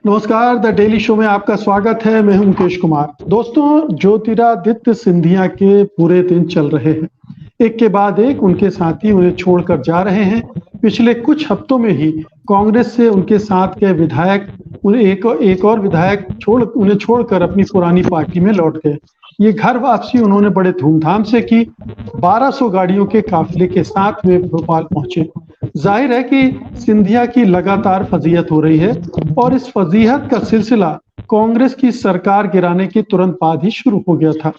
नमस्कार, the daily show में आपका स्वागत है। मैं हूं मुकेश कुमार। दोस्तों, ज्योतिरादित्य सिंधिया के पूरे दिन चल रहे हैं। एक के बाद एक उनके साथी उन्हें छोड़कर जा रहे हैं। पिछले कुछ हफ्तों में ही कांग्रेस से उनके साथ के विधायक उन्हें एक और विधायक उन्हें छोड़कर अपनी पुरानी पार्टी में लौट गए। ये घर वापसी उन्होंने बड़े धूमधाम से की। 1200 गाड़ियों के काफिले के साथ वे भोपाल पहुंचे। जाहिर है कि सिंधिया की लगातार फजीहत हो रही है और इस फजीहत का सिलसिला कांग्रेस की सरकार गिराने के तुरंत बाद ही शुरू हो गया था।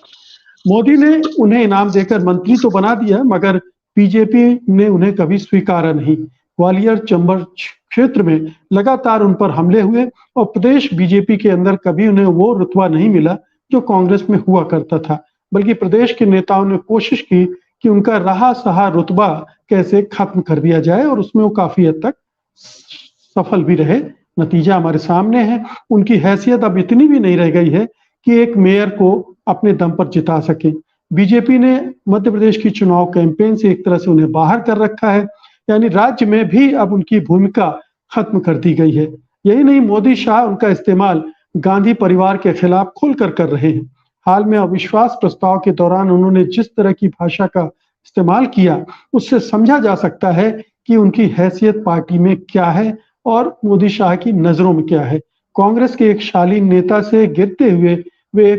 मोदी ने उन्हें इनाम देकर मंत्री तो बना दिया, मगर बीजेपी ने उन्हें कभी स्वीकारा नहीं। ग्वालियर चंबल क्षेत्र में लगातार उन पर हमले हुए और प्रदेश बीजेपी के अंदर कभी उन्हें वो रुतबा नहीं मिला जो कांग्रेस में हुआ करता था। बल्कि प्रदेश के नेताओं ने कोशिश की कि उनका रहा सहा रुतबा कैसे खत्म कर दिया जाए और उसमें वो काफी हद तक सफल भी रहे। नतीजा हमारे सामने है। उनकी हैसियत अब इतनी भी नहीं रह गई है कि एक मेयर को अपने दम पर जिता सके। बीजेपी ने मध्य प्रदेश की चुनाव कैंपेन से एक तरह से उन्हें बाहर कर रखा है, यानी राज्य में भी अब उनकी भूमिका खत्म कर दी गई है। यही नहीं, मोदी शाह उनका इस्तेमाल गांधी परिवार के खिलाफ खुलकर कर रहे हैं। हाल में अविश्वास प्रस्ताव के दौरान उन्होंने जिस तरह की भाषा का इस्तेमाल किया, उससे समझा जा सकता है कि उनकी हैसियत पार्टी में क्या है और मोदी शाह की नजरों में क्या है। कांग्रेस के एक शालीन नेता से गिरते हुए वे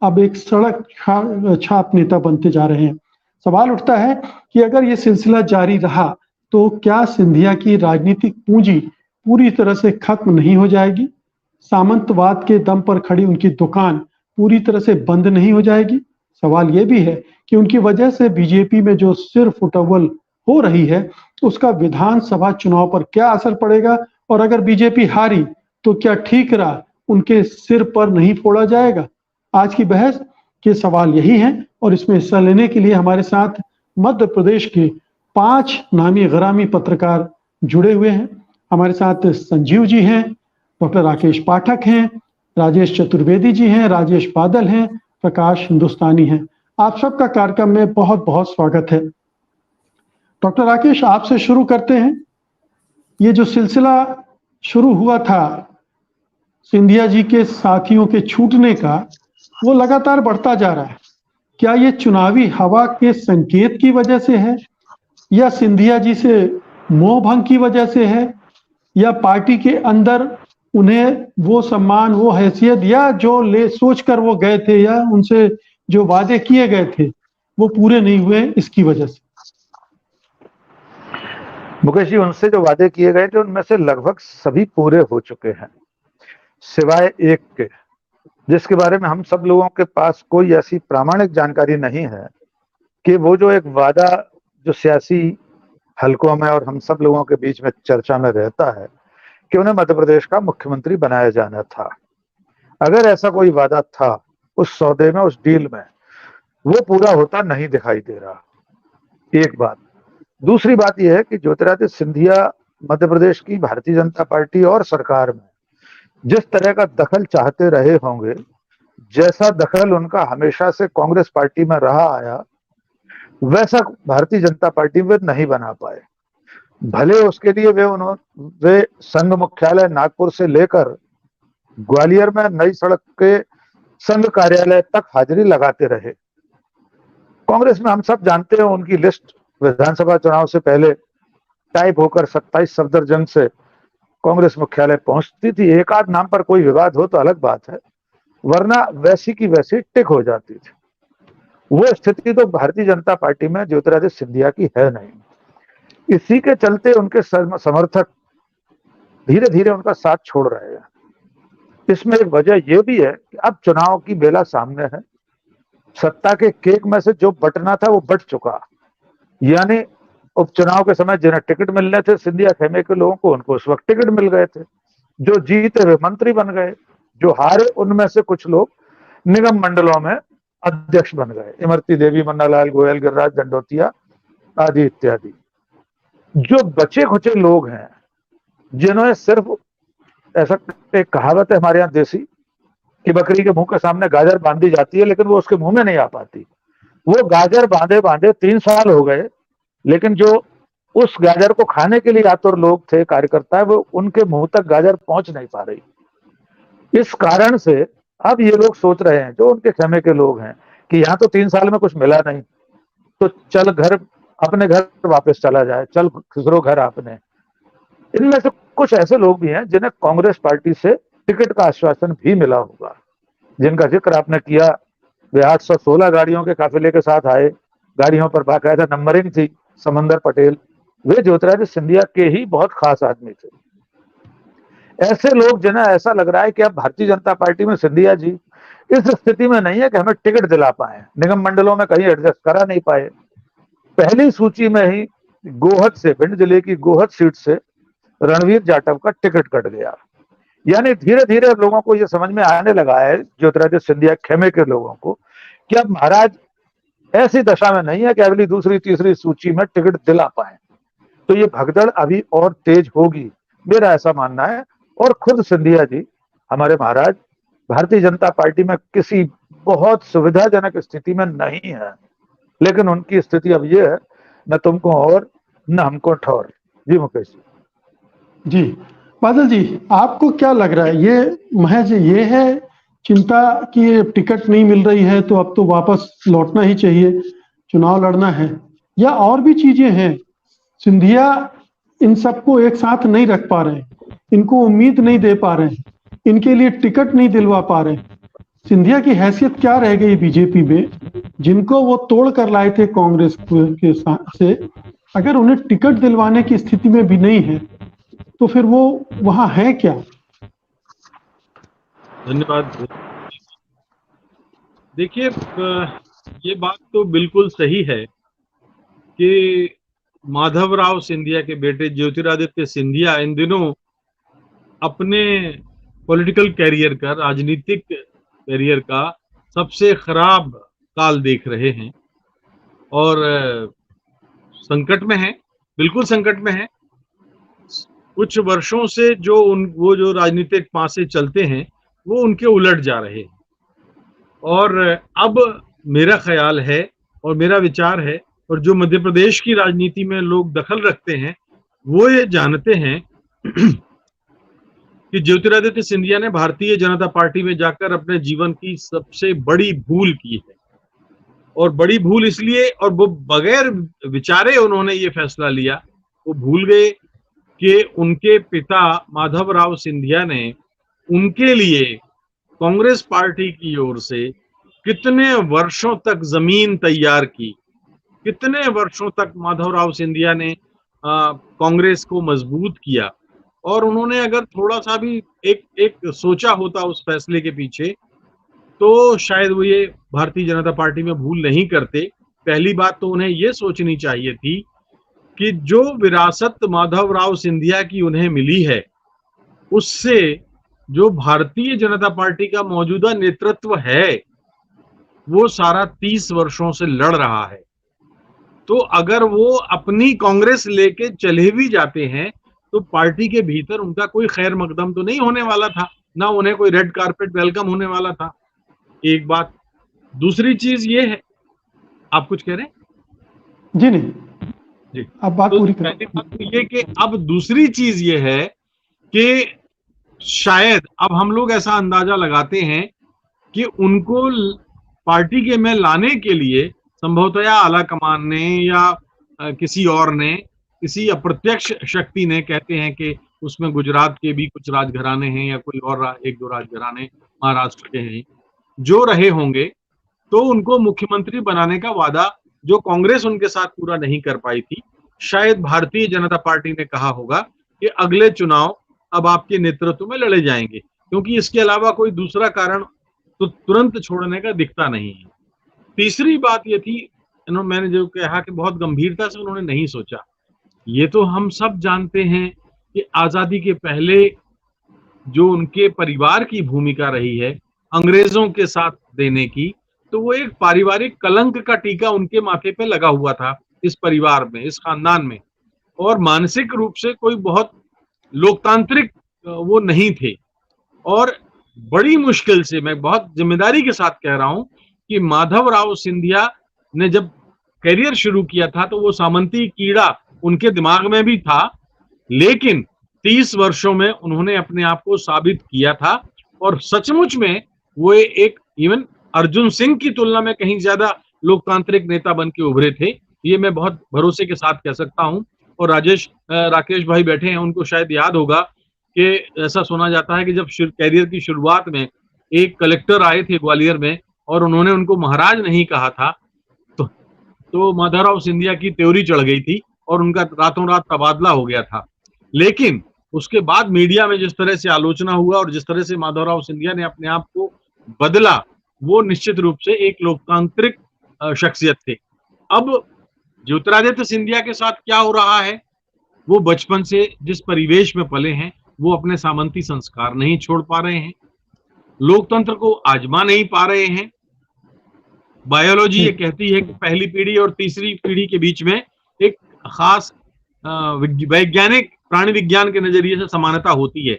अब एक सड़क छाप नेता बनते जा रहे हैं। सवाल उठता है कि अगर ये सिलसिला जारी रहा तो क्या सिंधिया की राजनीतिक पूंजी पूरी तरह से खत्म नहीं हो जाएगी? सामंतवाद के दम पर खड़ी उनकी दुकान पूरी तरह से बंद नहीं हो जाएगी? सवाल ये भी है कि उनकी वजह से बीजेपी में जो सिर फुटअव्वल हो रही है, उसका विधानसभा चुनाव पर क्या असर पड़ेगा? और अगर बीजेपी हारी तो क्या ठीकरा उनके सिर पर नहीं फोड़ा जाएगा? आज की बहस के सवाल यही हैं और इसमें हिस्सा लेने के लिए हमारे साथ मध्य प्रदेश के 5 नामी गरामी पत्रकार जुड़े हुए हैं। हमारे साथ संजीव जी हैं, डॉक्टर राकेश पाठक हैं, राजेश चतुर्वेदी जी हैं, राजेश बादल हैं, प्रकाश हिंदुस्तानी हैं। आप सबका कार्यक्रम में बहुत बहुत स्वागत है। डॉक्टर राकेश, आपसे शुरू करते हैं। ये जो सिलसिला शुरू हुआ था सिंधिया जी के साथियों के छूटने का, वो लगातार बढ़ता जा रहा है। क्या ये चुनावी हवा के संकेत की वजह से है, या सिंधिया जी से मोह भंग की वजह से है, या पार्टी के अंदर उन्हें वो सम्मान, वो हैसियत, या जो ले सोचकर वो गए थे, या उनसे जो वादे किए गए थे वो पूरे नहीं हुए इसकी वजह से? मुकेश जी, उनसे जो वादे किए गए थे उनमें से लगभग सभी पूरे हो चुके हैं, सिवाय एक के, जिसके बारे में हम सब लोगों के पास कोई ऐसी प्रामाणिक जानकारी नहीं है कि वो जो एक वादा जो सियासी हलकों में और हम सब लोगों के बीच में चर्चा में रहता है कि उन्हें मध्य प्रदेश का मुख्यमंत्री बनाया जाना था, अगर ऐसा कोई वादा था उस सौदे में, उस डील में, वो पूरा होता नहीं दिखाई दे रहा। एक बात। दूसरी बात यह है कि ज्योतिरादित्य सिंधिया मध्य प्रदेश की भारतीय जनता पार्टी और सरकार में जिस तरह का दखल चाहते रहे होंगे, जैसा दखल उनका हमेशा से कांग्रेस पार्टी में रहा आया, वैसा भारतीय जनता पार्टी में नहीं बना पाए। भले उसके लिए वे संघ मुख्यालय नागपुर से लेकर ग्वालियर में नई सड़क के संघ कार्यालय तक हाजिरी लगाते रहे। कांग्रेस में हम सब जानते हैं उनकी लिस्ट विधानसभा चुनाव से पहले टाइप होकर 27 सफदरजंग से कांग्रेस मुख्यालय पहुंचती थी। एक आध नाम पर कोई विवाद हो तो अलग बात है, वरना वैसी की वैसी टिक हो जाती थी। वो स्थिति तो भारतीय जनता पार्टी में ज्योतिरादित्य सिंधिया की है नहीं। इसी के चलते उनके समर्थक धीरे धीरे उनका साथ छोड़ रहे हैं। इसमें एक वजह यह भी है कि अब चुनाव की बेला सामने है। सत्ता के केक में से जो बटना था वो बट चुका, यानी उपचुनाव के समय जिन्हें टिकट मिलने थे सिंधिया खेमे के लोगों को, उनको उस वक्त टिकट मिल गए थे। जो जीते वे मंत्री बन गए, जो हारे उनमें से कुछ लोग निगम मंडलों में अध्यक्ष बन गए, इमरती देवी, मन्नालाल गोयल, गिरिराज दंडोतिया आदि इत्यादि। जो बचे खुचे लोग हैं, जिन्होंने सिर्फ, ऐसा एक कहावत है हमारे यहाँ देसी कि बकरी के मुंह के सामने गाजर बांधी जाती है लेकिन वो उसके मुंह में नहीं आ पाती। वो गाजर बांधे बांधे 3 साल हो गए, लेकिन जो उस गाजर को खाने के लिए आतुर लोग थे, कार्यकर्ता है, वो उनके मुंह तक गाजर पहुंच नहीं पा रही। इस कारण से अब ये लोग सोच रहे हैं, जो उनके खेमे के लोग हैं, कि यहाँ तो 3 साल में कुछ मिला नहीं, तो चल घर अपने घर वापस चला जाए, चल खिसरो घर अपने। इनमें से कुछ ऐसे लोग भी हैं जिन्हें कांग्रेस पार्टी से टिकट का आश्वासन भी मिला होगा, जिनका जिक्र आपने किया। वे 816 गाड़ियों के काफिले के साथ आए, गाड़ियों पर बाकायदा नंबरिंग थी। समंदर पटेल वे ज्योतिरादित्य सिंधिया के ही बहुत खास आदमी थे। ऐसे लोग जिन्हें ऐसा लग रहा है कि अब भारतीय जनता पार्टी में सिंधिया जी इस स्थिति में नहीं है कि हमें टिकट दिला पाए, निगम मंडलों में कहीं एडजस्ट करा नहीं पाए। पहली सूची में ही गोहद से, भिंड जिले की गोहद सीट से रणवीर जाटव का टिकट कट गया। यानी धीरे धीरे लोगों को यह समझ में आने लगा है, ज्योतिरादित्य सिंधिया खेमे के लोगों को, कि अब महाराज ऐसी दशा में नहीं है कि अगली दूसरी तीसरी सूची में टिकट दिला पाए। तो ये भगदड़ अभी और तेज होगी, मेरा ऐसा मानना है। और खुद सिंधिया जी, हमारे महाराज, भारतीय जनता पार्टी में किसी बहुत सुविधाजनक स्थिति में नहीं है, लेकिन उनकी स्थिति अब ये है, न तुमको और न हमको ठौर। जी मुकेश जी, बादल जी, आपको क्या लग रहा है, ये महज ये है चिंता कि टिकट नहीं मिल रही है तो अब तो वापस लौटना ही चाहिए, चुनाव लड़ना है, या और भी चीजें हैं? सिंधिया इन सबको एक साथ नहीं रख पा रहे हैं, इनको उम्मीद नहीं दे पा रहे हैं, इनके लिए टिकट नहीं दिलवा पा रहे हैं। सिंधिया की हैसियत क्या रह गई बीजेपी में, जिनको वो तोड़ कर लाए थे कांग्रेस के से? अगर उन्हें टिकट दिलवाने की स्थिति में भी नहीं है तो फिर वो वहां है क्या? धन्यवाद। देखिए, ये बात तो बिल्कुल सही है कि माधवराव सिंधिया के बेटे ज्योतिरादित्य सिंधिया इन दिनों अपने पॉलिटिकल कैरियर का, राजनीतिक कैरियर का सबसे खराब काल देख रहे हैं और संकट में हैं, बिल्कुल संकट में हैं। कुछ वर्षों से वो जो राजनीतिक पासे चलते हैं वो उनके उलट जा रहे हैं। और अब मेरा ख्याल है और मेरा विचार है, और जो मध्य प्रदेश की राजनीति में लोग दखल रखते हैं वो ये जानते हैं कि ज्योतिरादित्य सिंधिया ने भारतीय जनता पार्टी में जाकर अपने जीवन की सबसे बड़ी भूल की है। और बड़ी भूल इसलिए, और वो बगैर विचारे उन्होंने ये फैसला लिया। वो भूल गए कि उनके पिता माधवराव सिंधिया ने उनके लिए कांग्रेस पार्टी की ओर से कितने वर्षों तक जमीन तैयार की, कितने वर्षों तक माधवराव सिंधिया ने कांग्रेस को मजबूत किया। और उन्होंने अगर थोड़ा सा भी एक सोचा होता उस फैसले के पीछे, तो शायद वो ये भारतीय जनता पार्टी में भूल नहीं करते। पहली बात तो उन्हें ये सोचनी चाहिए थी कि जो विरासत माधवराव सिंधिया की उन्हें मिली है, उससे जो भारतीय जनता पार्टी का मौजूदा नेतृत्व है वो सारा 30 वर्षों से लड़ रहा है। तो अगर वो अपनी कांग्रेस लेके चले भी जाते हैं तो पार्टी के भीतर उनका कोई खैर मकदम तो नहीं होने वाला था, ना उन्हें कोई रेड कारपेट वेलकम होने वाला था। एक बात। दूसरी चीज ये है, आप कुछ कह रहे हैं? जी नहीं जी, अब बात पूरी करें। पहली बात तो ये कि अब दूसरी चीज ये है कि शायद अब हम लोग ऐसा अंदाजा लगाते हैं कि उनको पार्टी के में लाने के लिए संभवतया आला कमान ने या किसी और ने, किसी अप्रत्यक्ष शक्ति ने, कहते हैं कि उसमें गुजरात के भी कुछ राजघराने हैं या कोई और एक दो राजघराने महाराष्ट्र के हैं जो रहे होंगे, तो उनको मुख्यमंत्री बनाने का वादा जो कांग्रेस उनके साथ पूरा नहीं कर पाई थी, शायद भारतीय जनता पार्टी ने कहा होगा कि अगले चुनाव अब आपके नेतृत्व में लड़े जाएंगे, क्योंकि इसके अलावा कोई दूसरा कारण तो तुरंत छोड़ने का दिखता नहीं है। तीसरी बात ये थी, मैंने जो कहा कि बहुत गंभीरता से उन्होंने नहीं सोचा। ये तो हम सब जानते हैं कि आजादी के पहले जो उनके परिवार की भूमिका रही है अंग्रेजों के साथ देने की, तो वो एक पारिवारिक कलंक का टीका उनके माथे पे लगा हुआ था इस परिवार में, इस खानदान में। और मानसिक रूप से कोई बहुत लोकतांत्रिक वो नहीं थे। और बड़ी मुश्किल से, मैं बहुत जिम्मेदारी के साथ कह रहा हूं कि माधवराव सिंधिया ने जब करियर शुरू किया था तो वो सामंती कीड़ा उनके दिमाग में भी था, लेकिन 30 वर्षों में उन्होंने अपने आप को साबित किया था और सचमुच में वो एक इवन अर्जुन सिंह की तुलना में कहीं ज्यादा लोकतांत्रिक नेता बन के उभरे थे, ये मैं बहुत भरोसे के साथ कह सकता हूं। और राकेश भाई बैठे हैं, उनको शायद याद होगा कि ऐसा सुना जाता है कि जब कैरियर की शुरुआत में एक कलेक्टर आए थे ग्वालियर में और उन्होंने उनको महाराज नहीं कहा था, तो माधवराव सिंधिया की त्योरी चढ़ गई थी और उनका रातों रात तबादला हो गया था। लेकिन उसके बाद मीडिया में जिस तरह से आलोचना हुआ और जिस तरह से माधवराव सिंधिया ने अपने आप को बदला, वो निश्चित रूप से एक लोकतांत्रिक शख्सियत थे। अब ज्योतिरादित्य सिंधिया के साथ क्या हो रहा है, वो बचपन से जिस परिवेश में पले हैं, वो अपने सामंती संस्कार नहीं छोड़ पा रहे हैं, लोकतंत्र को आजमा नहीं पा रहे हैं। बायोलॉजी ये कहती है कि पहली पीढ़ी और तीसरी पीढ़ी के बीच में एक खास वैज्ञानिक प्राणी विज्ञान के नजरिए से समानता होती है।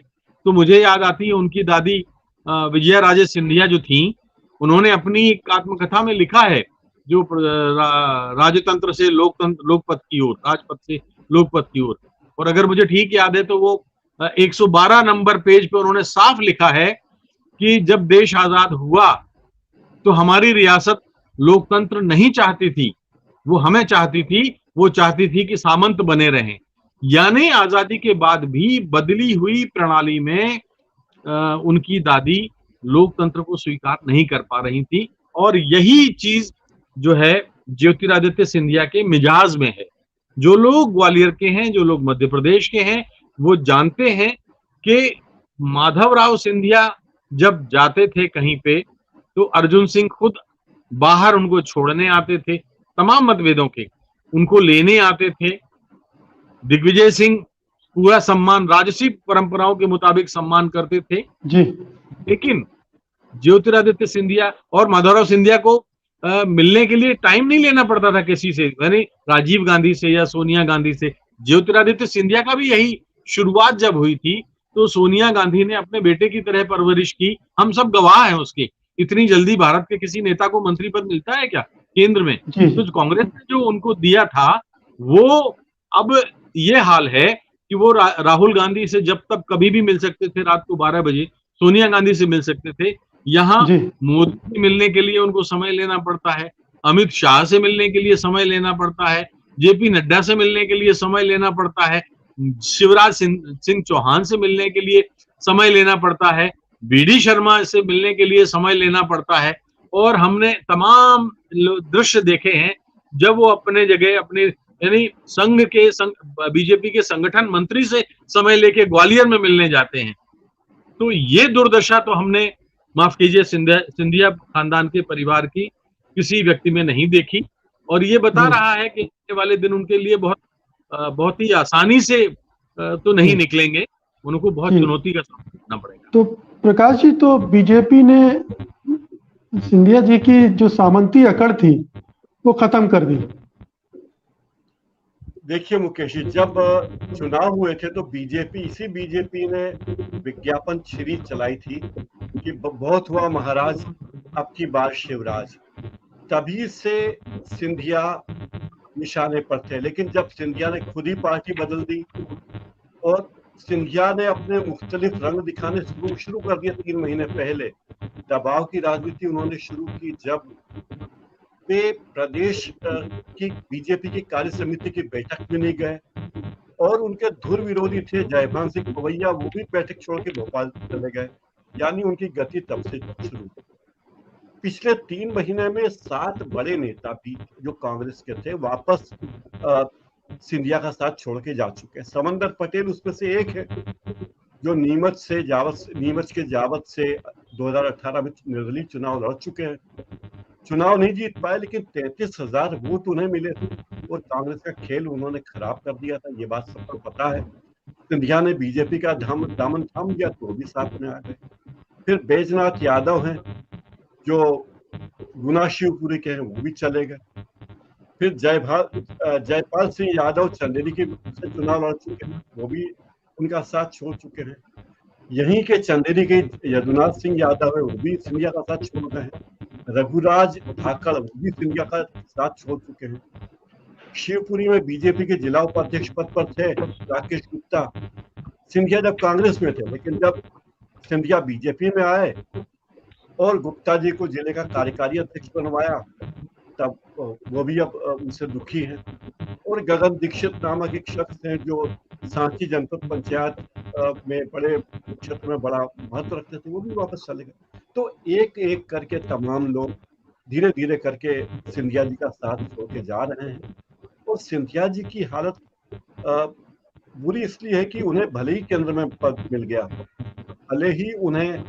तो मुझे याद आती है उनकी दादी विजया राजे सिंधिया जो थी, उन्होंने अपनी एक आत्मकथा में लिखा है, जो राजतंत्र से लोकपथ की ओर, राजपथ से लोकपथ की ओर। और अगर मुझे ठीक याद है तो वो 112 नंबर पेज पे उन्होंने साफ लिखा है कि जब देश आजाद हुआ तो हमारी रियासत लोकतंत्र नहीं चाहती थी, वो हमें चाहती थी, वो चाहती थी कि सामंत बने रहें। यानी आजादी के बाद भी बदली हुई प्रणाली में उनकी दादी लोकतंत्र को स्वीकार नहीं कर पा रही थी। और यही चीज जो है ज्योतिरादित्य सिंधिया के मिजाज में है। जो लोग ग्वालियर के हैं, जो लोग मध्य प्रदेश के हैं, वो जानते हैं कि माधवराव सिंधिया जब जाते थे कहीं पे तो अर्जुन सिंह खुद बाहर उनको छोड़ने आते थे, तमाम मतभेदों के उनको लेने आते थे। दिग्विजय सिंह पूरा सम्मान, राजसी परंपराओं के मुताबिक सम्मान करते थे जी। लेकिन ज्योतिरादित्य सिंधिया और माधवराव सिंधिया को मिलने के लिए टाइम नहीं लेना पड़ता था किसी से, यानी राजीव गांधी से या सोनिया गांधी से। ज्योतिरादित्य सिंधिया का भी यही शुरुआत जब हुई थी तो सोनिया गांधी ने अपने बेटे की तरह परवरिश की, हम सब गवाह हैं उसके। इतनी जल्दी भारत के किसी नेता को मंत्री पद मिलता है क्या केंद्र में? तो कांग्रेस ने जो उनको दिया था, वो अब ये हाल है कि वो राहुल गांधी से जब तक कभी भी मिल सकते थे, रात को 12 बजे सोनिया गांधी से मिल सकते थे। यहाँ मोदी से मिलने के लिए उनको समय लेना पड़ता है, अमित शाह से मिलने के लिए समय लेना पड़ता है, जेपी नड्डा से मिलने के लिए समय लेना पड़ता है, शिवराज सिंह चौहान से मिलने के लिए समय लेना पड़ता है, बीडी शर्मा से मिलने के लिए समय लेना पड़ता है। और हमने तमाम दृश्य देखे हैं जब वो अपने जगह अपने यानी बीजेपी के संगठन मंत्री से समय लेके ग्वालियर में मिलने जाते हैं। तो ये दुर्दशा तो हमने, माफ कीजिए, सिंधिया खानदान के परिवार की किसी व्यक्ति में नहीं देखी। और ये बता रहा है कि आने वाले दिन उनके लिए बहुत ही आसानी से तो नहीं निकलेंगे, उनको बहुत चुनौती का सामना करना पड़ेगा। तो प्रकाश जी, तो बीजेपी ने सिंधिया जी की जो सामंती अकड़ थी वो खत्म कर दी। देखिए मुकेश जी, जब चुनाव हुए थे तो इसी बीजेपी ने विज्ञापन सीरीज चलाई थी कि बहुत हुआ महाराज, अब की बार शिवराज। तभी से सिंधिया निशाने पर थे। लेकिन जब सिंधिया ने खुद ही पार्टी बदल दी और सिंधिया ने अपने मुख्तलिफ रंग दिखाने शुरू कर दिए 3 महीने पहले, दबाव की राजनीति उन्होंने शुरू की। जब वे प्रदेश की बीजेपी की कार्य समिति की बैठक में नहीं गए और उनके धुर विरोधी थे जयभान सिंह पवैया, वो भी बैठक छोड़ के भोपाल चले गए। यानी उनकी गति तब से शुरू। पिछले 3 महीने में 7 बड़े नेता भी जो कांग्रेस के थे वापस सिंधिया का साथ छोड़ के जा चुके हैं। समंदर पटेल उसमें से एक है, जो नीमच के जावत से 2018 में निर्दलीय चुनाव लड़ चुके हैं। चुनाव नहीं जीत पाए लेकिन 33,000 वोट उन्हें मिले थे और कांग्रेस का खेल उन्होंने खराब कर दिया था, ये बात सबको पता है। सिंधिया ने बीजेपी का दामन थाम दिया तो भी साथ में आ गए। फिर बैजनाथ यादव हैं जो गुना शिवपुरी के हैं, वो भी चले गए। फिर जयपाल सिंह यादव चंदेरी के से चुनाव लड़ चुके हैं, वो भी उनका साथ छोड़ चुके हैं। यहीं के चंदेरी के यदुनाथ सिंह यादव है, वो भी सिंधिया का साथ छोड़ गए हैं। रघुराज ठाकर वो भी सिंधिया का साथ छोड़ चुके हैं। शिवपुरी में बीजेपी के जिला उपाध्यक्ष पद पर थे राकेश गुप्ता, सिंधिया जब कांग्रेस में थे, लेकिन जब सिंधिया बीजेपी में आए और गुप्ता जी को जिले का कार्यकारी अध्यक्ष बनवाया, तब वो भी अब उनसे दुखी हैं। और गगन दीक्षित नामक एक शख्स हैं जो सांची जनपद पंचायत में बड़े क्षेत्र में बड़ा महत्व रखते थे, वो भी वापस चले गए। तो एक एक करके तमाम लोग धीरे धीरे करके सिंधिया जी का साथ छोड़ के जा रहे हैं। और सिंधिया जी की हालत बुरी इसलिए है कि उन्हें भले ही केंद्र में पद मिल गया हो, भले ही उन्हें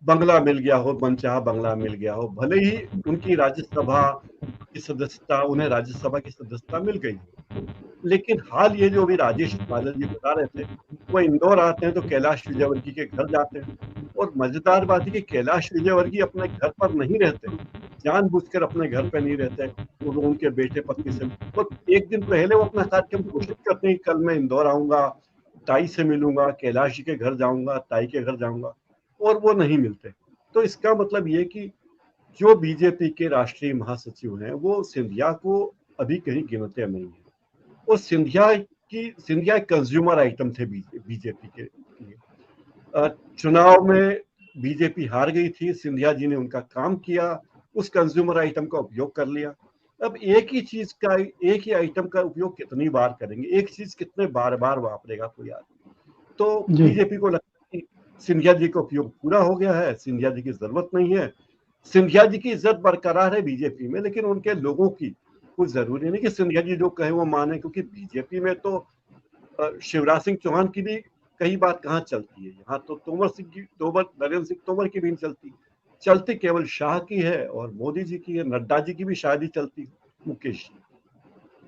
बंगला मिल गया हो, मनचाहा बंगला मिल गया हो, भले ही उनकी राज्यसभा की सदस्यता, उन्हें राज्यसभा की सदस्यता मिल गई हो, लेकिन हाल ये जो अभी राजेश बादल जी बता रहे थे, वो इंदौर आते हैं तो कैलाश विजयवर्गीय के घर जाते हैं। और मजेदार बात है कि कैलाश विजयवर्गीय अपने घर पर नहीं रहते, जानबूझकर अपने घर पर नहीं रहते, वो उनके बेटे पत्नी से। और एक दिन पहले वो अपना कार्यक्रम घोषित करते हैं, कल मैं इंदौर आऊंगा, ताई से मिलूंगा, कैलाश जी के घर जाऊंगा, ताई के घर जाऊंगा, और वो नहीं मिलते। तो इसका मतलब ये कि जो बीजेपी के राष्ट्रीय महासचिव हैं वो सिंधिया को अभी कहीं गिनते नहीं है। और सिंधिया एक कंज्यूमर आइटम थे बीजेपी के लिए। चुनाव में बीजेपी हार गई थी, सिंधिया जी ने उनका काम किया, उस कंज्यूमर आइटम का उपयोग कर लिया। अब एक ही आइटम का उपयोग कितनी बार करेंगे, एक चीज कितने बार बार वापरेगा कोई आदमी। तो बीजेपी को लगता है कि सिंधिया जी का उपयोग पूरा हो गया है, सिंधिया जी की जरूरत नहीं है। सिंधिया जी की इज्जत बरकरार है बीजेपी में, लेकिन उनके लोगों की कुछ जरूरी नहीं कि सिंधिया जी जो कहे वो माने, क्योंकि बीजेपी में तो शिवराज सिंह चौहान की भी कई बात कहाँ चलती है, यहाँ तो नरेंद्र सिंह तोमर की भी नहीं चलती केवल शाह की है और मोदी जी की है, नड्डा जी की भी शायद ही चलती। मुकेश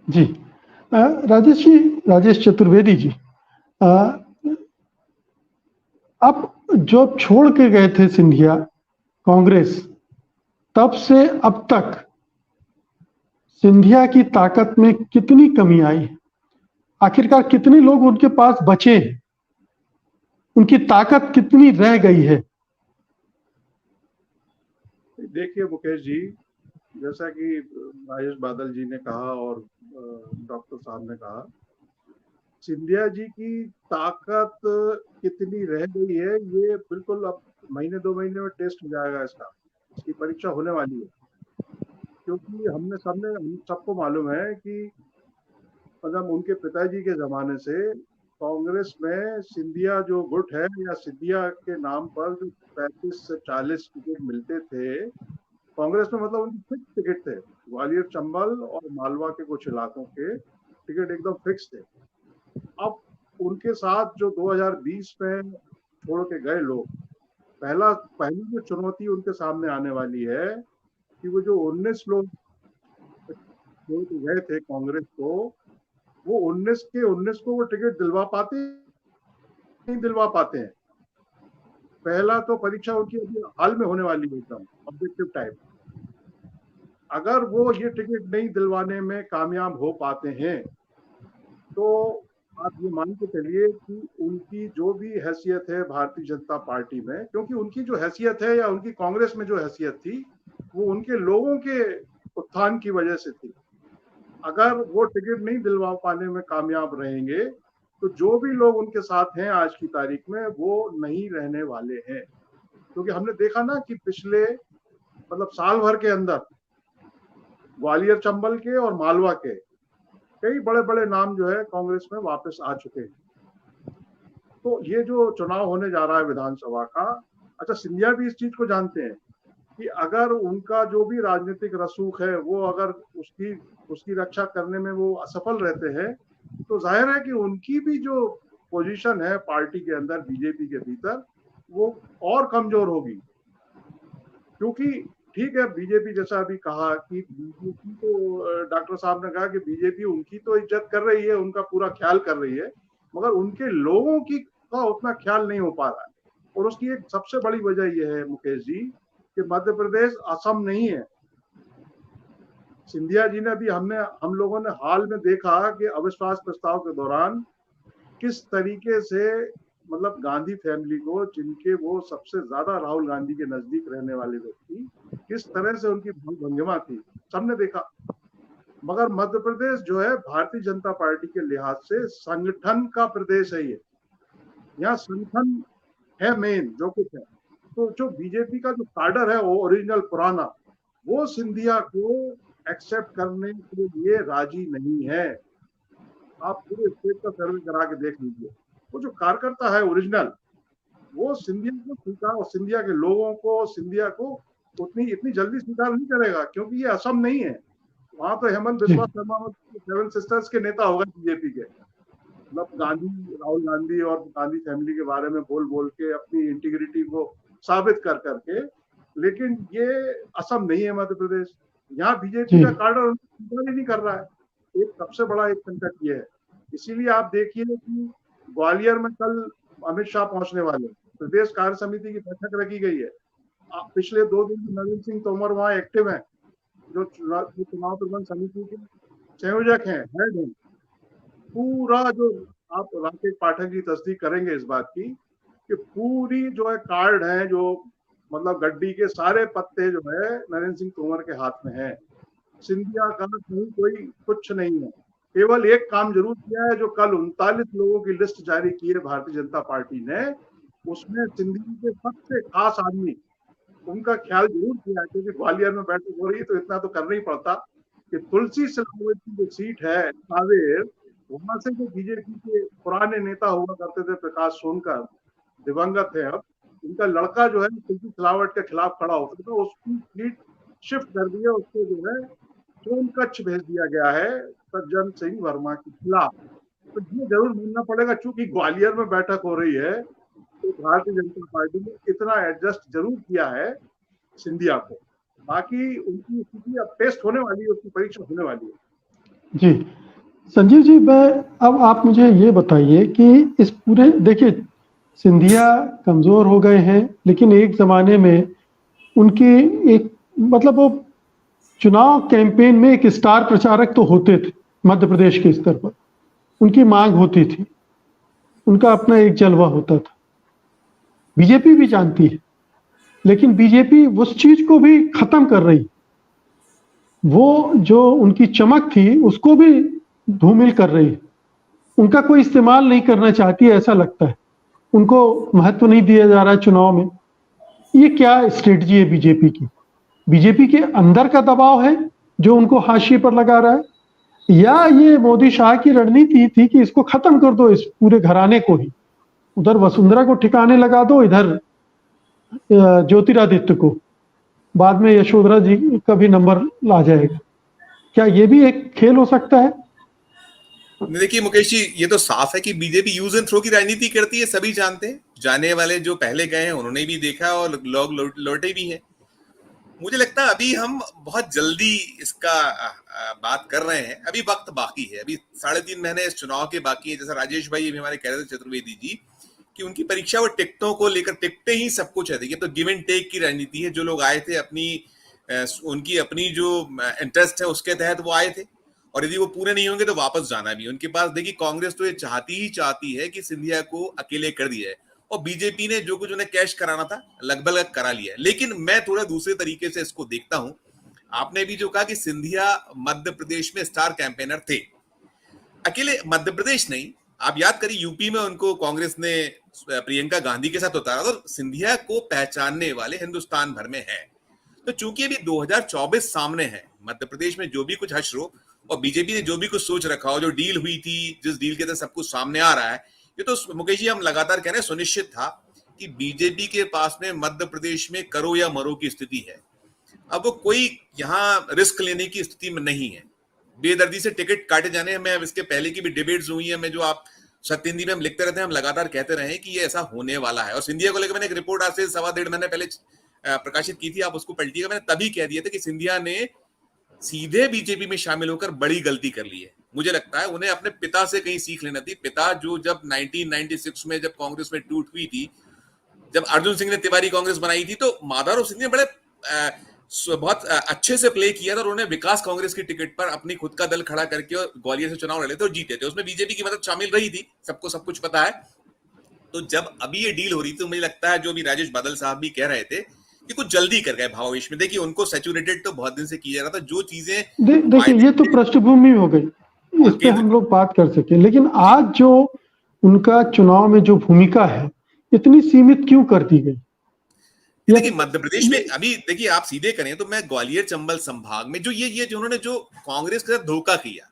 जी, राजेश चतुर्वेदी जी, अब जो छोड़ के गए थे सिंधिया कांग्रेस, तब से अब तक सिंधिया की ताकत में कितनी कमी आई है? आखिरकार कितने लोग उनके पास बचे हैं? उनकी ताकत कितनी रह गई है? देखिए मुकेश जी, जैसा कि राजेश बादल जी ने कहा और डॉक्टर साहब ने कहा, सिंधिया जी की ताकत कितनी रह गई है ये बिल्कुल अब महीने 2 महीने में टेस्ट हो जाएगा, इसकी परीक्षा होने वाली है। क्योंकि हम सबको मालूम है कि मतलब उनके पिताजी के जमाने से कांग्रेस में सिंधिया जो गुट है या सिंधिया के नाम पर जो 35 से 40 टिकट मिलते थे कांग्रेस में, मतलब उनके फिक्स टिकट थे। ग्वालियर, चंबल और मालवा के कुछ इलाकों के टिकट एकदम फिक्स थे। अब उनके साथ जो 2020 में छोड़ के गए लोग, पहली जो चुनौती उनके सामने आने वाली है कि वो जो 19 लोग छोड़ के गए थे कांग्रेस को, वो 19 के 19 को वो टिकट नहीं दिलवा पाते हैं। पहला तो परीक्षा उनकी अभी हाल में होने वाली है, एकदम ऑब्जेक्टिव टाइप। अगर वो ये टिकट नहीं दिलवाने में कामयाब हो पाते हैं तो आप ये मान के चलिए कि उनकी जो भी हैसियत है भारतीय जनता पार्टी में, क्योंकि उनकी जो हैसियत है या उनकी कांग्रेस में जो हैसियत थी वो उनके लोगों के उत्थान की वजह से थी। अगर वो टिकट नहीं दिलवा पाने में कामयाब रहेंगे तो जो भी लोग उनके साथ हैं आज की तारीख में वो नहीं रहने वाले हैं। क्योंकि हमने देखा ना कि पिछले मतलब साल भर के अंदर ग्वालियर, चंबल के और मालवा के कई बड़े बड़े नाम जो है कांग्रेस में वापस आ चुके हैं। तो ये जो चुनाव होने जा रहा है विधानसभा का, अच्छा सिंधिया भी इस चीज को जानते हैं कि अगर उनका जो भी राजनीतिक रसूख है वो अगर उसकी रक्षा करने में वो असफल रहते हैं तो जाहिर है कि उनकी भी जो पोजीशन है पार्टी के अंदर, बीजेपी के भीतर, वो और कमजोर होगी। क्योंकि ठीक है, बीजेपी जैसा अभी कहा कि बीजेपी तो डॉक्टर साहब ने कहा कि बीजेपी उनकी तो इज्जत कर रही है, उनका पूरा ख्याल कर रही है, मगर उनके लोगों का उतना ख्याल नहीं हो पा रहा है। और उसकी एक सबसे बड़ी वजह यह है मुकेश जी कि मध्य प्रदेश असम नहीं है। सिंधिया जी ने भी हम लोगों ने हाल में देखा कि अविश्वास प्रस्ताव के दौरान किस तरीके से मतलब गांधी फैमिली को, जिनके वो सबसे ज्यादा राहुल गांधी के नजदीक रहने वाले व्यक्ति, किस तरह से उनकी भंगिमा थी, सबने देखा। मगर मध्य प्रदेश जो है भारतीय जनता पार्टी के लिहाज से संगठन का प्रदेश है। ये यहाँ संगठन है मेन जो कुछ है। तो जो बीजेपी का जो कार्डर है वो ओरिजिनल पुराना, वो सिंधिया को एक्सेप्ट करने के लिए राजी नहीं है। आप पूरे स्टेट का सर्वे करा के देख लीजिए, वो जो कार्यकर्ता है ओरिजिनल, वो सिंधिया को स्वीकार, और सिंधिया के लोगों को, सिंधिया को इतनी जल्दी स्वीकार नहीं करेगा, क्योंकि ये असम नहीं है। वहां तो हेमंत बिस्वा शर्मा सेवन सिस्टर्स के नेता होगा बीजेपी के, मतलब राहुल गांधी और गांधी फैमिली के बारे में बोल बोल के अपनी इंटीग्रिटी को साबित कर करके। लेकिन ये असम नहीं है, मध्य प्रदेश। यहाँ बीजेपी का कार्डर स्वीकार ही नहीं कर रहा है। एक सबसे बड़ा एक संकट ये है। इसीलिए आप देखिए कि ग्वालियर में कल अमित शाह पहुंचने वाले, प्रदेश कार्य समिति की बैठक रखी गई है। पिछले 2 दिन नरेंद्र सिंह तोमर वहां एक्टिव हैं, जो चुनाव प्रबंध समिति के संयोजक हैं, हेड हैं। पूरा जो आप राकेश पाठक जी तस्दीक करेंगे इस बात की कि पूरी जो है कार्ड है, जो मतलब गड्डी के सारे पत्ते जो है नरेंद्र सिंह तोमर के हाथ में है। सिंधिया का कहीं कोई कुछ नहीं है। केवल एक काम जरूर किया है, जो कल 39 लोगों की लिस्ट जारी की है भारतीय जनता पार्टी ने, उसमें सिंधिया के सबसे खास आदमी, उनका ख्याल जरूर किया है। क्योंकि ग्वालियर में बैठक हो रही है तो इतना तो करना ही पड़ता कि तुलसी सिलावट की जो सीट है कावेर, वहां से जो बीजेपी के पुराने नेता हुआ करते थे प्रकाश सोनकर, दिवंगत है अब, उनका लड़का जो है तुलसी सिलावट के खिलाफ खड़ा होता था, उसकी सीट शिफ्ट कर दिया, उसको जो है सोनकच्छ भेज दिया गया है सज्जन सिंह वर्मा के खिलाफ। तो ये जरूर मानना पड़ेगा, चूंकि ग्वालियर में बैठक हो रही है तो भारतीय जनता पार्टी ने इतना एडजस्ट जरूर किया है सिंधिया को। बाकी उनकी स्थिति अब टेस्ट होने वाली है, उसकी परीक्षा होने वाली है। जी संजीव जी, अब आप मुझे ये बताइए कि इस पूरे, देखिए सिंधिया कमजोर हो गए हैं, लेकिन एक जमाने में उनकी एक मतलब वो चुनाव कैंपेन में एक स्टार प्रचारक तो होते थे मध्य प्रदेश के स्तर पर, उनकी मांग होती थी, उनका अपना एक जलवा होता था। बीजेपी भी जानती है, लेकिन बीजेपी उस चीज को भी खत्म कर रही, वो जो उनकी चमक थी उसको भी धूमिल कर रही है। उनका कोई इस्तेमाल नहीं करना चाहती, ऐसा लगता है उनको महत्व नहीं दिया जा रहा है चुनाव में। ये क्या स्ट्रेटजी है बीजेपी की? बीजेपी के अंदर का दबाव है जो उनको हाशिए पर लगा रहा है, या ये मोदी शाह की रणनीति थी कि इसको खत्म कर दो, इस पूरे घराने को ही, उधर वसुंधरा को ठिकाने लगा दो, इधर ज्योतिरादित्य को, बाद में यशोधरा जी का भी नंबर ला जाएगा। क्या ये भी एक खेल हो सकता है? देखिए मुकेश जी, ये तो साफ है कि बीजेपी यूज एंड थ्रो की राजनीति करती है, सभी जानते हैं। जाने वाले जो पहले गए हैं उन्होंने भी देखा और लोग लौटे भी हैं। मुझे लगता है अभी हम बहुत जल्दी इसका बात कर रहे हैं, अभी वक्त बाकी है, अभी 3.5 महीने इस चुनाव के बाकी है। जैसा राजेश भाई अभी हमारे कह रहे थे, चतुर्वेदी जी, कि उनकी परीक्षा वो टिकटों को लेकर, टिकटें ही सब कुछ है। देखिए तो गिव एंड टेक की राजनीति है। जो लोग आए थे उनकी अपनी जो इंटरेस्ट है उसके तहत वो आए थे, और यदि वो पूरे नहीं होंगे तो वापस जाना भी उनके पास। देखिए कांग्रेस तो ये चाहती है कि सिंधिया को अकेले कर दिया है, और बीजेपी ने जो कुछ उन्हें कैश कराना था लगभग करा लिया है। लेकिन मैं थोड़ा दूसरे तरीके से इसको देखता हूं। आपने भी जो कहा कि सिंधिया मध्य प्रदेश में स्टार कैंपेनर थे, अकेले मध्य प्रदेश नहीं, आप याद करिए यूपी में उनको कांग्रेस ने प्रियंका गांधी के साथ उतारा, तो सिंधिया को पहचानने वाले हिंदुस्तान भर में है। तो चूंकि अभी 2024 सामने है, मध्य प्रदेश में जो भी कुछ हश्र और बीजेपी ने जो भी कुछ सोच रखा हो, जो डील हुई थी, जिस डील के तहत सब कुछ सामने आ रहा है, ये तो मुकेश जी हम लगातार कह रहे हैं, सुनिश्चित था कि बीजेपी के पास में मध्य प्रदेश में करो या मरो की स्थिति है। अब वो कोई यहाँ रिस्क लेने की स्थिति में नहीं है। बेदर्दी से टिकट काटे जाने हैं, मैं इसके पहले की भी डिबेट्स हुई है, मैं जो आप सत्य हिंदी में हम लिखते रहते हैं, हम लगातार कहते रहे कि ये ऐसा होने वाला है। और सिंधिया को लेकर मैंने एक रिपोर्ट आज से 1.5 महीने पहले प्रकाशित की थी, आप उसको पलटिएगा। मैंने तभी कह दिया था कि सिंधिया ने सीधे बीजेपी में शामिल होकर बड़ी गलती कर ली है। मुझे लगता है उन्हें अपने पिता से कहीं सीख लेना थी। पिता जो जब 1996 में जब कांग्रेस में टूट हुई थी, जब अर्जुन सिंह ने तिवारी कांग्रेस बनाई थी, तो माधव सिंह ने बड़े बहुत अच्छे से प्ले किया था, और उन्होंने विकास कांग्रेस की टिकट पर अपनी खुद का दल खड़ा करके और ग्वालियर से चुनाव लड़े थे और जीते थे। उसमें बीजेपी की मदद शामिल रही थी, सबको सब कुछ पता है। तो जब अभी ये डील हो रही थी, तो मुझे लगता है जो भी राजेश बादल साहब भी कह रहे थे कि कुछ जल्दी कर गए भावावेश में। देखिए उनको सैचुरेटेड तो बहुत दिन से किया जा रहा था, जो चीजें देखिए ये तो पृष्ठभूमि हो गई, इस पे हम लोग बात कर सके। लेकिन आज जो उनका चुनाव में जो भूमिका है, इतनी सीमित क्यों कर दी गई? देखिए मध्य प्रदेश में अभी देखिए आप सीधे करें तो मैं ग्वालियर चंबल संभाग में जो ये जो उन्होंने जो कांग्रेस के साथ धोखा किया,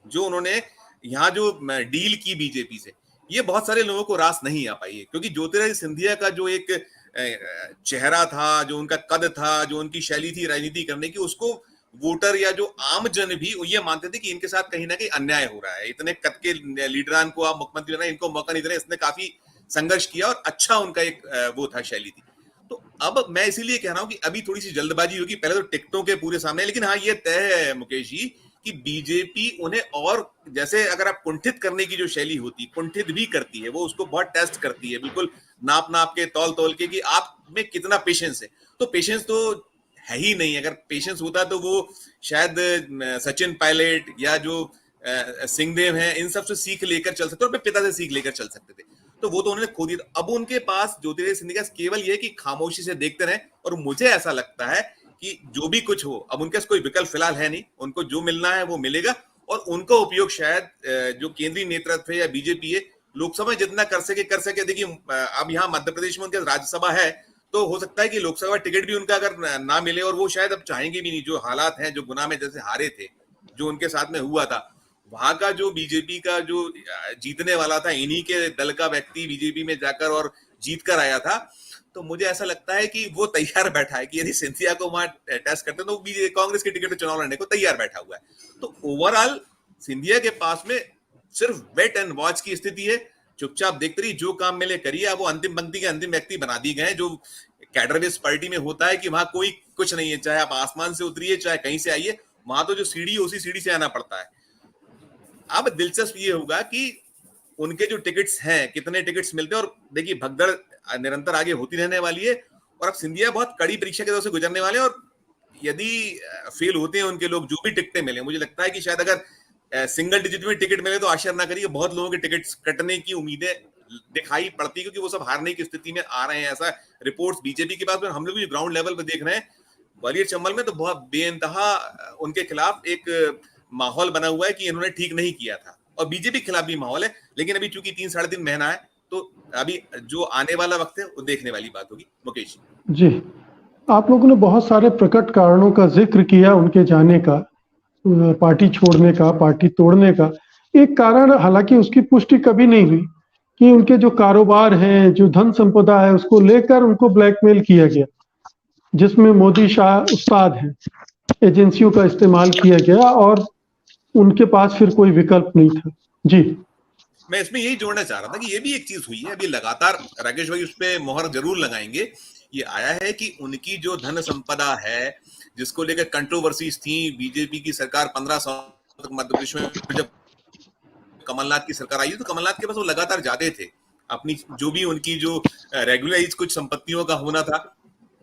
जो उन्होंने यहाँ जो डील की बीजेपी से, ये बहुत सारे लोगों को रास नहीं आ पाई है, क्योंकि ज्योतिरादित्य सिंधिया का जो एक चेहरा था, जो उनका कद था, जो उनकी शैली थी राजनीति करने की, उसको वोटर या जो आम जन भी ये मानते थे कि इनके साथ कहीं ना कहीं अन्याय हो रहा है, इतने कद के लीडरान को आप मुख्यमंत्री बनाए, इनको मौका नहीं दे रहे। इसने काफी संघर्ष किया और अच्छा उनका एक वो था, शैली थी। तो अब मैं इसीलिए कह रहा हूं कि अभी थोड़ी सी जल्दबाजी होगी, पहले तो टिकटों के पूरे सामने, लेकिन हाँ ये तय है मुकेश जी कि बीजेपी उन्हें और जैसे अगर आप कुंठित करने की जो शैली होती, कुंठित भी करती है, वो उसको बहुत टेस्ट करती है, बिल्कुल नाप नाप के तौल तौल के कि आप में कितना पेशेंस है। तो पेशेंस तो है ही नहीं। अगर पेशेंस होता तो वो शायद सचिन पायलट या जो सिंहदेव हैं इन सब से सीख लेकर चल सकते, और अपने पिता से सीख लेकर चल सकते थे। तो वो तो उन्होंने खो दिया। अब उनके पास ज्योतिरादित्य सिंधिया केवल ये कि खामोशी से देखते रहे, और मुझे ऐसा लगता है कि जो भी कुछ हो, अब उनके पास कोई विकल्प फिलहाल है नहीं, उनको जो मिलना है वो मिलेगा, और उनका उपयोग शायद जो केंद्रीय नेतृत्व है या बीजेपी है, लोकसभा जितना कर सके। देखिए अब यहाँ मध्य प्रदेश में उनके राज्यसभा है, तो हो सकता है कि लोकसभा टिकट भी उनका अगर ना मिले, और वो शायद अब चाहेंगे भी नहीं, जो हालात हैं, जो गुना में जैसे हारे थे, जो उनके साथ में हुआ था, वहां का जो बीजेपी का जो जीतने वाला था, इन्हीं के दल का व्यक्ति बीजेपी में जाकर और जीत कर आया था। तो मुझे ऐसा लगता है कि वो तैयार बैठा है कि यदि सिंधिया को वहां टेस्ट करते तो कांग्रेस के टिकट पर चुनाव लड़ने को तैयार बैठा हुआ है। तो ओवरऑल सिंधिया के पास में सिर्फ वेट एंड वॉच की स्थिति है, चुपचाप देखते रहिए, जो काम मिले करिए। अब वो अंतिम पंक्ति के अंतिम व्यक्ति बना दिए गए, जो कैडरवेस पार्टी में होता है कि वहां कोई कुछ नहीं है, चाहे आप आसमान से उतरिए चाहे कहीं से आइए, वहां तो जो सीढ़ी उसी सीढ़ी से आना पड़ता है। अब दिलचस्प ये होगा कि उनके जो टिकट्स हैं, कितने टिकट्स मिलते हैं, और देखिए भगदड़ निरंतर आगे होती रहने वाली है, और अब सिंधिया बहुत कड़ी परीक्षा के दौर से गुजरने वाले हैं, और यदि फेल होते हैं उनके लोग, जो भी टिकटें मिले, मुझे लगता है कि शायद अगर सिंगल डिजिट में टिकट मिले तो आश्चर्य ना करिए, बहुत लोगों के टिकट्स कटने की उम्मीदें दिखाई पड़ती, क्योंकि वो सब हारने की स्थिति में आ रहे हैं। ऐसा रिपोर्ट्स बीजेपी के पास में हम लोग भी ग्राउंड लेवल पर देख रहे हैं। ग्वालियर चंबल में तो बहुत बेइंतहा उनके खिलाफ एक माहौल बना हुआ है कि इन्होंने ठीक नहीं किया था, और बीजेपी के खिलाफ भी माहौल है। लेकिन अभी चूंकि 3-3.5 महीना है, तो अभी जो आने वाला वक्त है वो देखने वाली बात होगी। मुकेश जी, आप लोगों ने बहुत सारे प्रकट कारणों का जिक्र किया उनके जाने का, पार्टी छोड़ने का, पार्टी तोड़ने का। एक कारण, हालांकि उसकी पुष्टि कभी नहीं हुई, कि उनके जो कारोबार हैं, जो धन संपदा है, उसको लेकर उनको ब्लैकमेल किया गया, जिसमें मोदी शाह उस्ताद हैं, एजेंसियों का इस्तेमाल किया गया, और उनके पास फिर कोई विकल्प नहीं था। जी, मैं इसमें यही जोड़ना चाह रहा था कि ये भी एक चीज हुई है, अभी लगातार राकेश भाई उस पर मोहर जरूर लगाएंगे। ये आया है कि उनकी जो धन संपदा है, जिसको लेकर कंट्रोवर्सीज थी, बीजेपी की सरकार 15 साल तक मध्य प्रदेश में, जब कमलनाथ की सरकार आई तो कमलनाथ के पास वो लगातार जाते थे, अपनी जो भी उनकी जो रेगुलराइज कुछ संपत्तियों का होना था।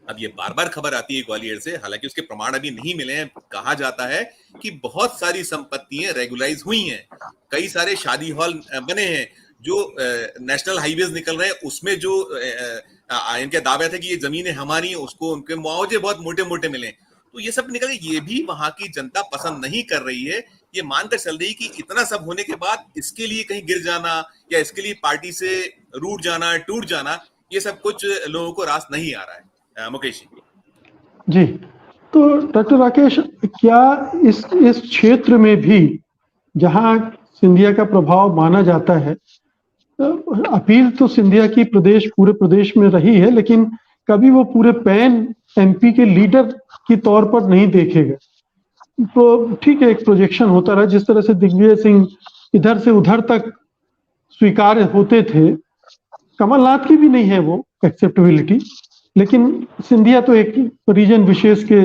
अब ये बार बार खबर आती है ग्वालियर से, हालांकि उसके प्रमाण अभी नहीं मिले हैं। कहा जाता है कि बहुत सारी संपत्तियां रेगुलाइज हुई हैं, कई सारे शादी हॉल बने हैं, जो नेशनल हाईवेज निकल रहे हैं, उसमें जो इनके दावे थे कि ये जमीनें हमारी, उसको उनके मुआवजे बहुत मोटे मोटे मिले। तो ये सब निकल, ये भी वहां की जनता पसंद नहीं कर रही है। ये मानकर चल रही कि इतना सब होने के बाद इसके लिए कहीं गिर जाना, या इसके लिए पार्टी से रूठ जाना, टूट जाना, ये सब कुछ लोगों को रास नहीं आ रहा है। मुकेश जी, तो डॉक्टर राकेश, क्या इस क्षेत्र में भी, जहां सिंधिया का प्रभाव माना जाता है, अपील तो सिंधिया की पूरे प्रदेश में रही है, लेकिन कभी वो पूरे पैन एमपी के लीडर की तौर पर नहीं देखे गए। तो ठीक है, एक प्रोजेक्शन होता रहा, जिस तरह से दिग्विजय सिंह इधर से उधर तक स्वीकार्य होते थे, कमलनाथ की भी नहीं है वो एक्सेप्टेबिलिटी, लेकिन सिंधिया तो एक रीजन विशेष के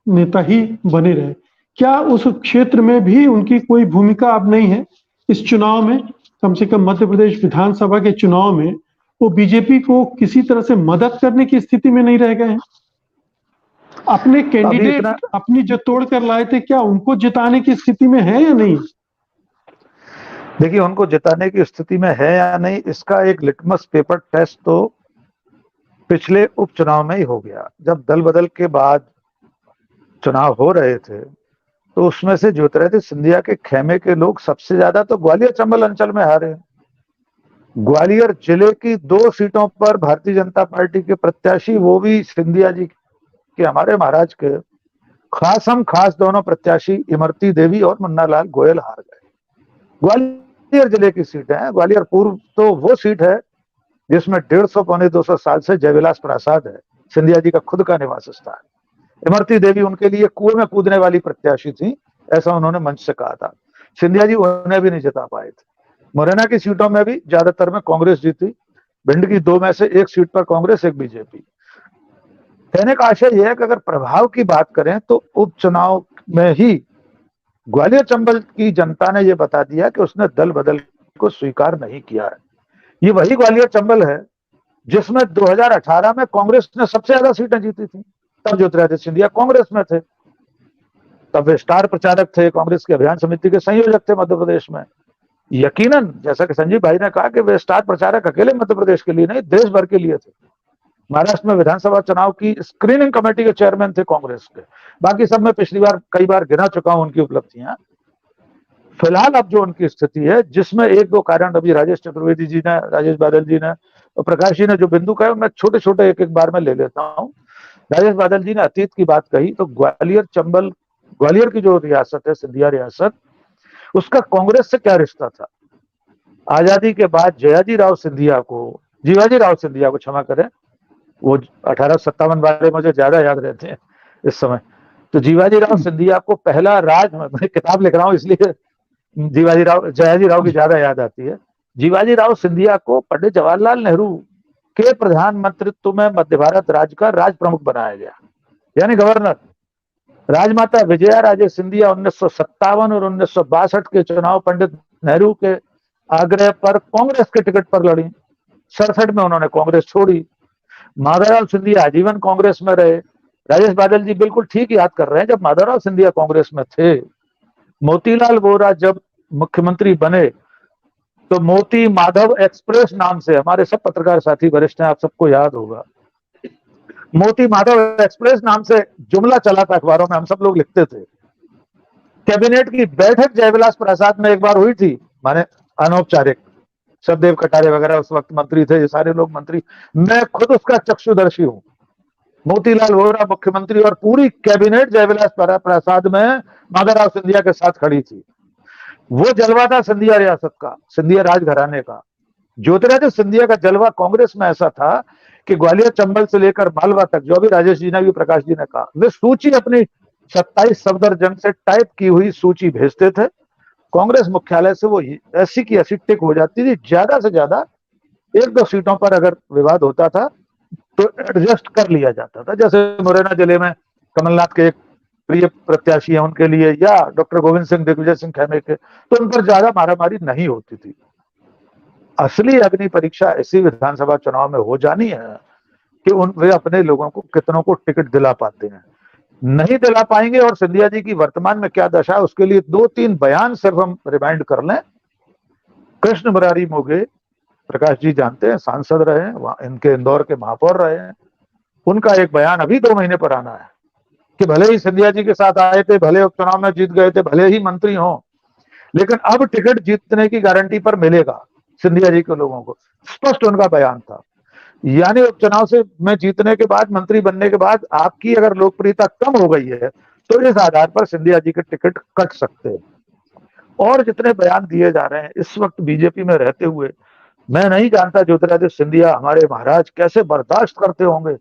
नेता ही बने रहे। क्या उस क्षेत्र में भी उनकी कोई भूमिका अब नहीं है इस चुनाव में? कम से कम मध्य प्रदेश विधानसभा के चुनाव में वो बीजेपी को किसी तरह से मदद करने की स्थिति में नहीं रह गए हैं? अपने कैंडिडेट अपनी जो तोड़ कर लाए थे, क्या उनको जिताने की स्थिति में है या नहीं? देखिए, उनको जिताने की स्थिति में है या नहीं, इसका एक लिटमस पेपर टेस्ट तो पिछले उपचुनाव में ही हो गया। जब दल बदल के बाद चुनाव हो रहे थे, तो उसमें से ज्योतिरादित्य सिंधिया के खेमे के लोग सबसे ज्यादा तो ग्वालियर चंबल अंचल में हारे। ग्वालियर जिले की 2 सीटों पर भारतीय जनता पार्टी के प्रत्याशी, वो भी सिंधिया जी के, हमारे महाराज के खास दोनों प्रत्याशी इमरती देवी और मुन्ना लाल गोयल हार गए। ग्वालियर जिले की सीट है। ग्वालियर पूर्व तो वो सीट है जिसमें 150 पौने 200 साल से जयविलास प्रसाद है, सिंधिया जी का खुद का निवास स्थान। इमरती देवी उनके लिए कुएं में कूदने वाली प्रत्याशी थी, ऐसा उन्होंने मंच से कहा था। सिंधिया जी उन्हें भी नहीं जिता पाए थे। मुरैना की सीटों में भी ज्यादातर में कांग्रेस जीती। भिंड की 2 में से 1 सीट पर कांग्रेस, 1 बीजेपी। कहने का आशय यह है कि अगर प्रभाव की बात करें तो उपचुनाव में ही ग्वालियर चंबल की जनता ने यह बता दिया कि उसने दल बदल को स्वीकार नहीं किया है। ये वही ग्वालियर चंबल है जिसमें 2018 में कांग्रेस ने सबसे ज्यादा सीटें जीती थी। तब ज्योतिरादित्य सिंधिया कांग्रेस में थे, तब वे स्टार प्रचारक थे, कांग्रेस के अभियान समिति के संयोजक थे मध्य प्रदेश में। यकीनन जैसा कि संजीव भाई ने कहा कि वे स्टार प्रचारक अकेले मध्य प्रदेश के लिए नहीं, देश भर के लिए थे। महाराष्ट्र में विधानसभा चुनाव की स्क्रीनिंग कमेटी के चेयरमैन थे कांग्रेस के। बाकी सब में पिछली बार कई बार गिना चुका हूं उनकी उपलब्धियां। फिलहाल अब जो उनकी स्थिति है, जिसमें 1-2 कारण अभी राजेश चतुर्वेदी जी ने, राजेश बादल जी ने और प्रकाश जी ने जो बिंदु कहे, मैं छोटे छोटे एक बार में ले लेता हूं। राजेश बादल जी ने अतीत की बात कही तो ग्वालियर चंबल, ग्वालियर की जो रियासत है, सिंधिया रियासत, उसका कांग्रेस से क्या रिश्ता था। आजादी के बाद जीवाजी राव सिंधिया को क्षमा करें, वो 1857 वाले मुझे ज्यादा याद रहते हैं इस समय। तो जीवाजी राव सिंधिया को पहला मैं किताब लिख रहा हूं इसलिए जयाजी राव की ज्यादा याद आती है। जीवाजी राव सिंधिया को पंडित जवाहरलाल नेहरू के प्रधानमंत्रित्व में मध्य भारत राज्य का राज प्रमुख बनाया गया, यानी गवर्नर। राजमाता विजया राजे सिंधिया 1957 और 1962 के चुनाव पंडित नेहरू के आग्रह पर कांग्रेस के टिकट पर लड़ी। 67 में उन्होंने कांग्रेस छोड़ी। माधवराव सिंधिया आजीवन कांग्रेस में रहे। राजेश बादल जी बिल्कुल ठीक याद कर रहे हैं, जब माधवराव सिंधिया कांग्रेस में थे, मोतीलाल वोरा जब मुख्यमंत्री बने तो मोती माधव एक्सप्रेस नाम से, हमारे सब पत्रकार साथी वरिष्ठ हैं, आप सबको याद होगा, मोती माधव एक्सप्रेस नाम से जुमला चला था अखबारों में, हम सब लोग लिखते थे। कैबिनेट की बैठक जयविलास प्रसाद में एक बार हुई थी, माने अनौपचारिक। सचदेव कटारे वगैरह उस वक्त मंत्री थे, ये सारे लोग मंत्री, मैं खुद उसका चक्षुदर्शी हूं। मोतीलाल वोरा मुख्यमंत्री और पूरी कैबिनेट जयविलास प्रसाद में माधवराव सिंधिया के साथ खड़ी थी। वो जलवा था सिंधिया रियासत का, सिंधिया राजघराने का। ज्योतिरादित्य सिंधिया का जलवा कांग्रेस में ऐसा था कि ग्वालियर चंबल से लेकर मालवा तक, जो भी राजेश जी ने भी प्रकाश जी ने कहा, वे सूची अपनी 27 सफदरजंग से टाइप की हुई सूची भेजते थे। कांग्रेस मुख्यालय से वो ऐसी की ऐसी टिक हो जाती थी। ज्यादा से ज्यादा 1-2 सीटों पर अगर विवाद होता था तो एडजस्ट कर लिया जाता था। जैसे मुरैना जिले में कमलनाथ के एक प्रिय प्रत्याशी है उनके लिए, या डॉक्टर गोविंद सिंह, दिग्विजय सिंह खेमे के, तो उन पर ज्यादा मारामारी नहीं होती थी। असली अग्नि परीक्षा ऐसी विधानसभा चुनाव में हो जानी है कि वे अपने लोगों को कितनों को टिकट दिला पाते हैं। नहीं दिला पाएंगे, और सिंधिया जी की वर्तमान में क्या दशा है उसके लिए 2-3 बयान सिर्फ हम रिमाइंड कर लें। कृष्ण मुरारी मोघे, प्रकाश जी जानते हैं, सांसद रहे हैं, इनके इंदौर के महापौर रहे हैं। उनका एक बयान अभी 2 महीने पर आना है कि भले ही सिंधिया जी के साथ आए थे, भले उपचुनाव में जीत गए थे, भले ही मंत्री हों, लेकिन अब टिकट जीतने की गारंटी पर मिलेगा सिंधिया जी के लोगों को। स्पष्ट उनका बयान था। यानी उपचुनाव से में जीतने के बाद, मंत्री बनने के बाद आपकी अगर लोकप्रियता कम हो गई है तो इस आधार पर सिंधिया जी के टिकट कट सकते हैं। और जितने बयान दिए जा रहे हैं इस वक्त बीजेपी में रहते हुए, मैं नहीं जानता ज्योतिरादित्य सिंधिया हमारे महाराज कैसे बर्दाश्त करते होंगे।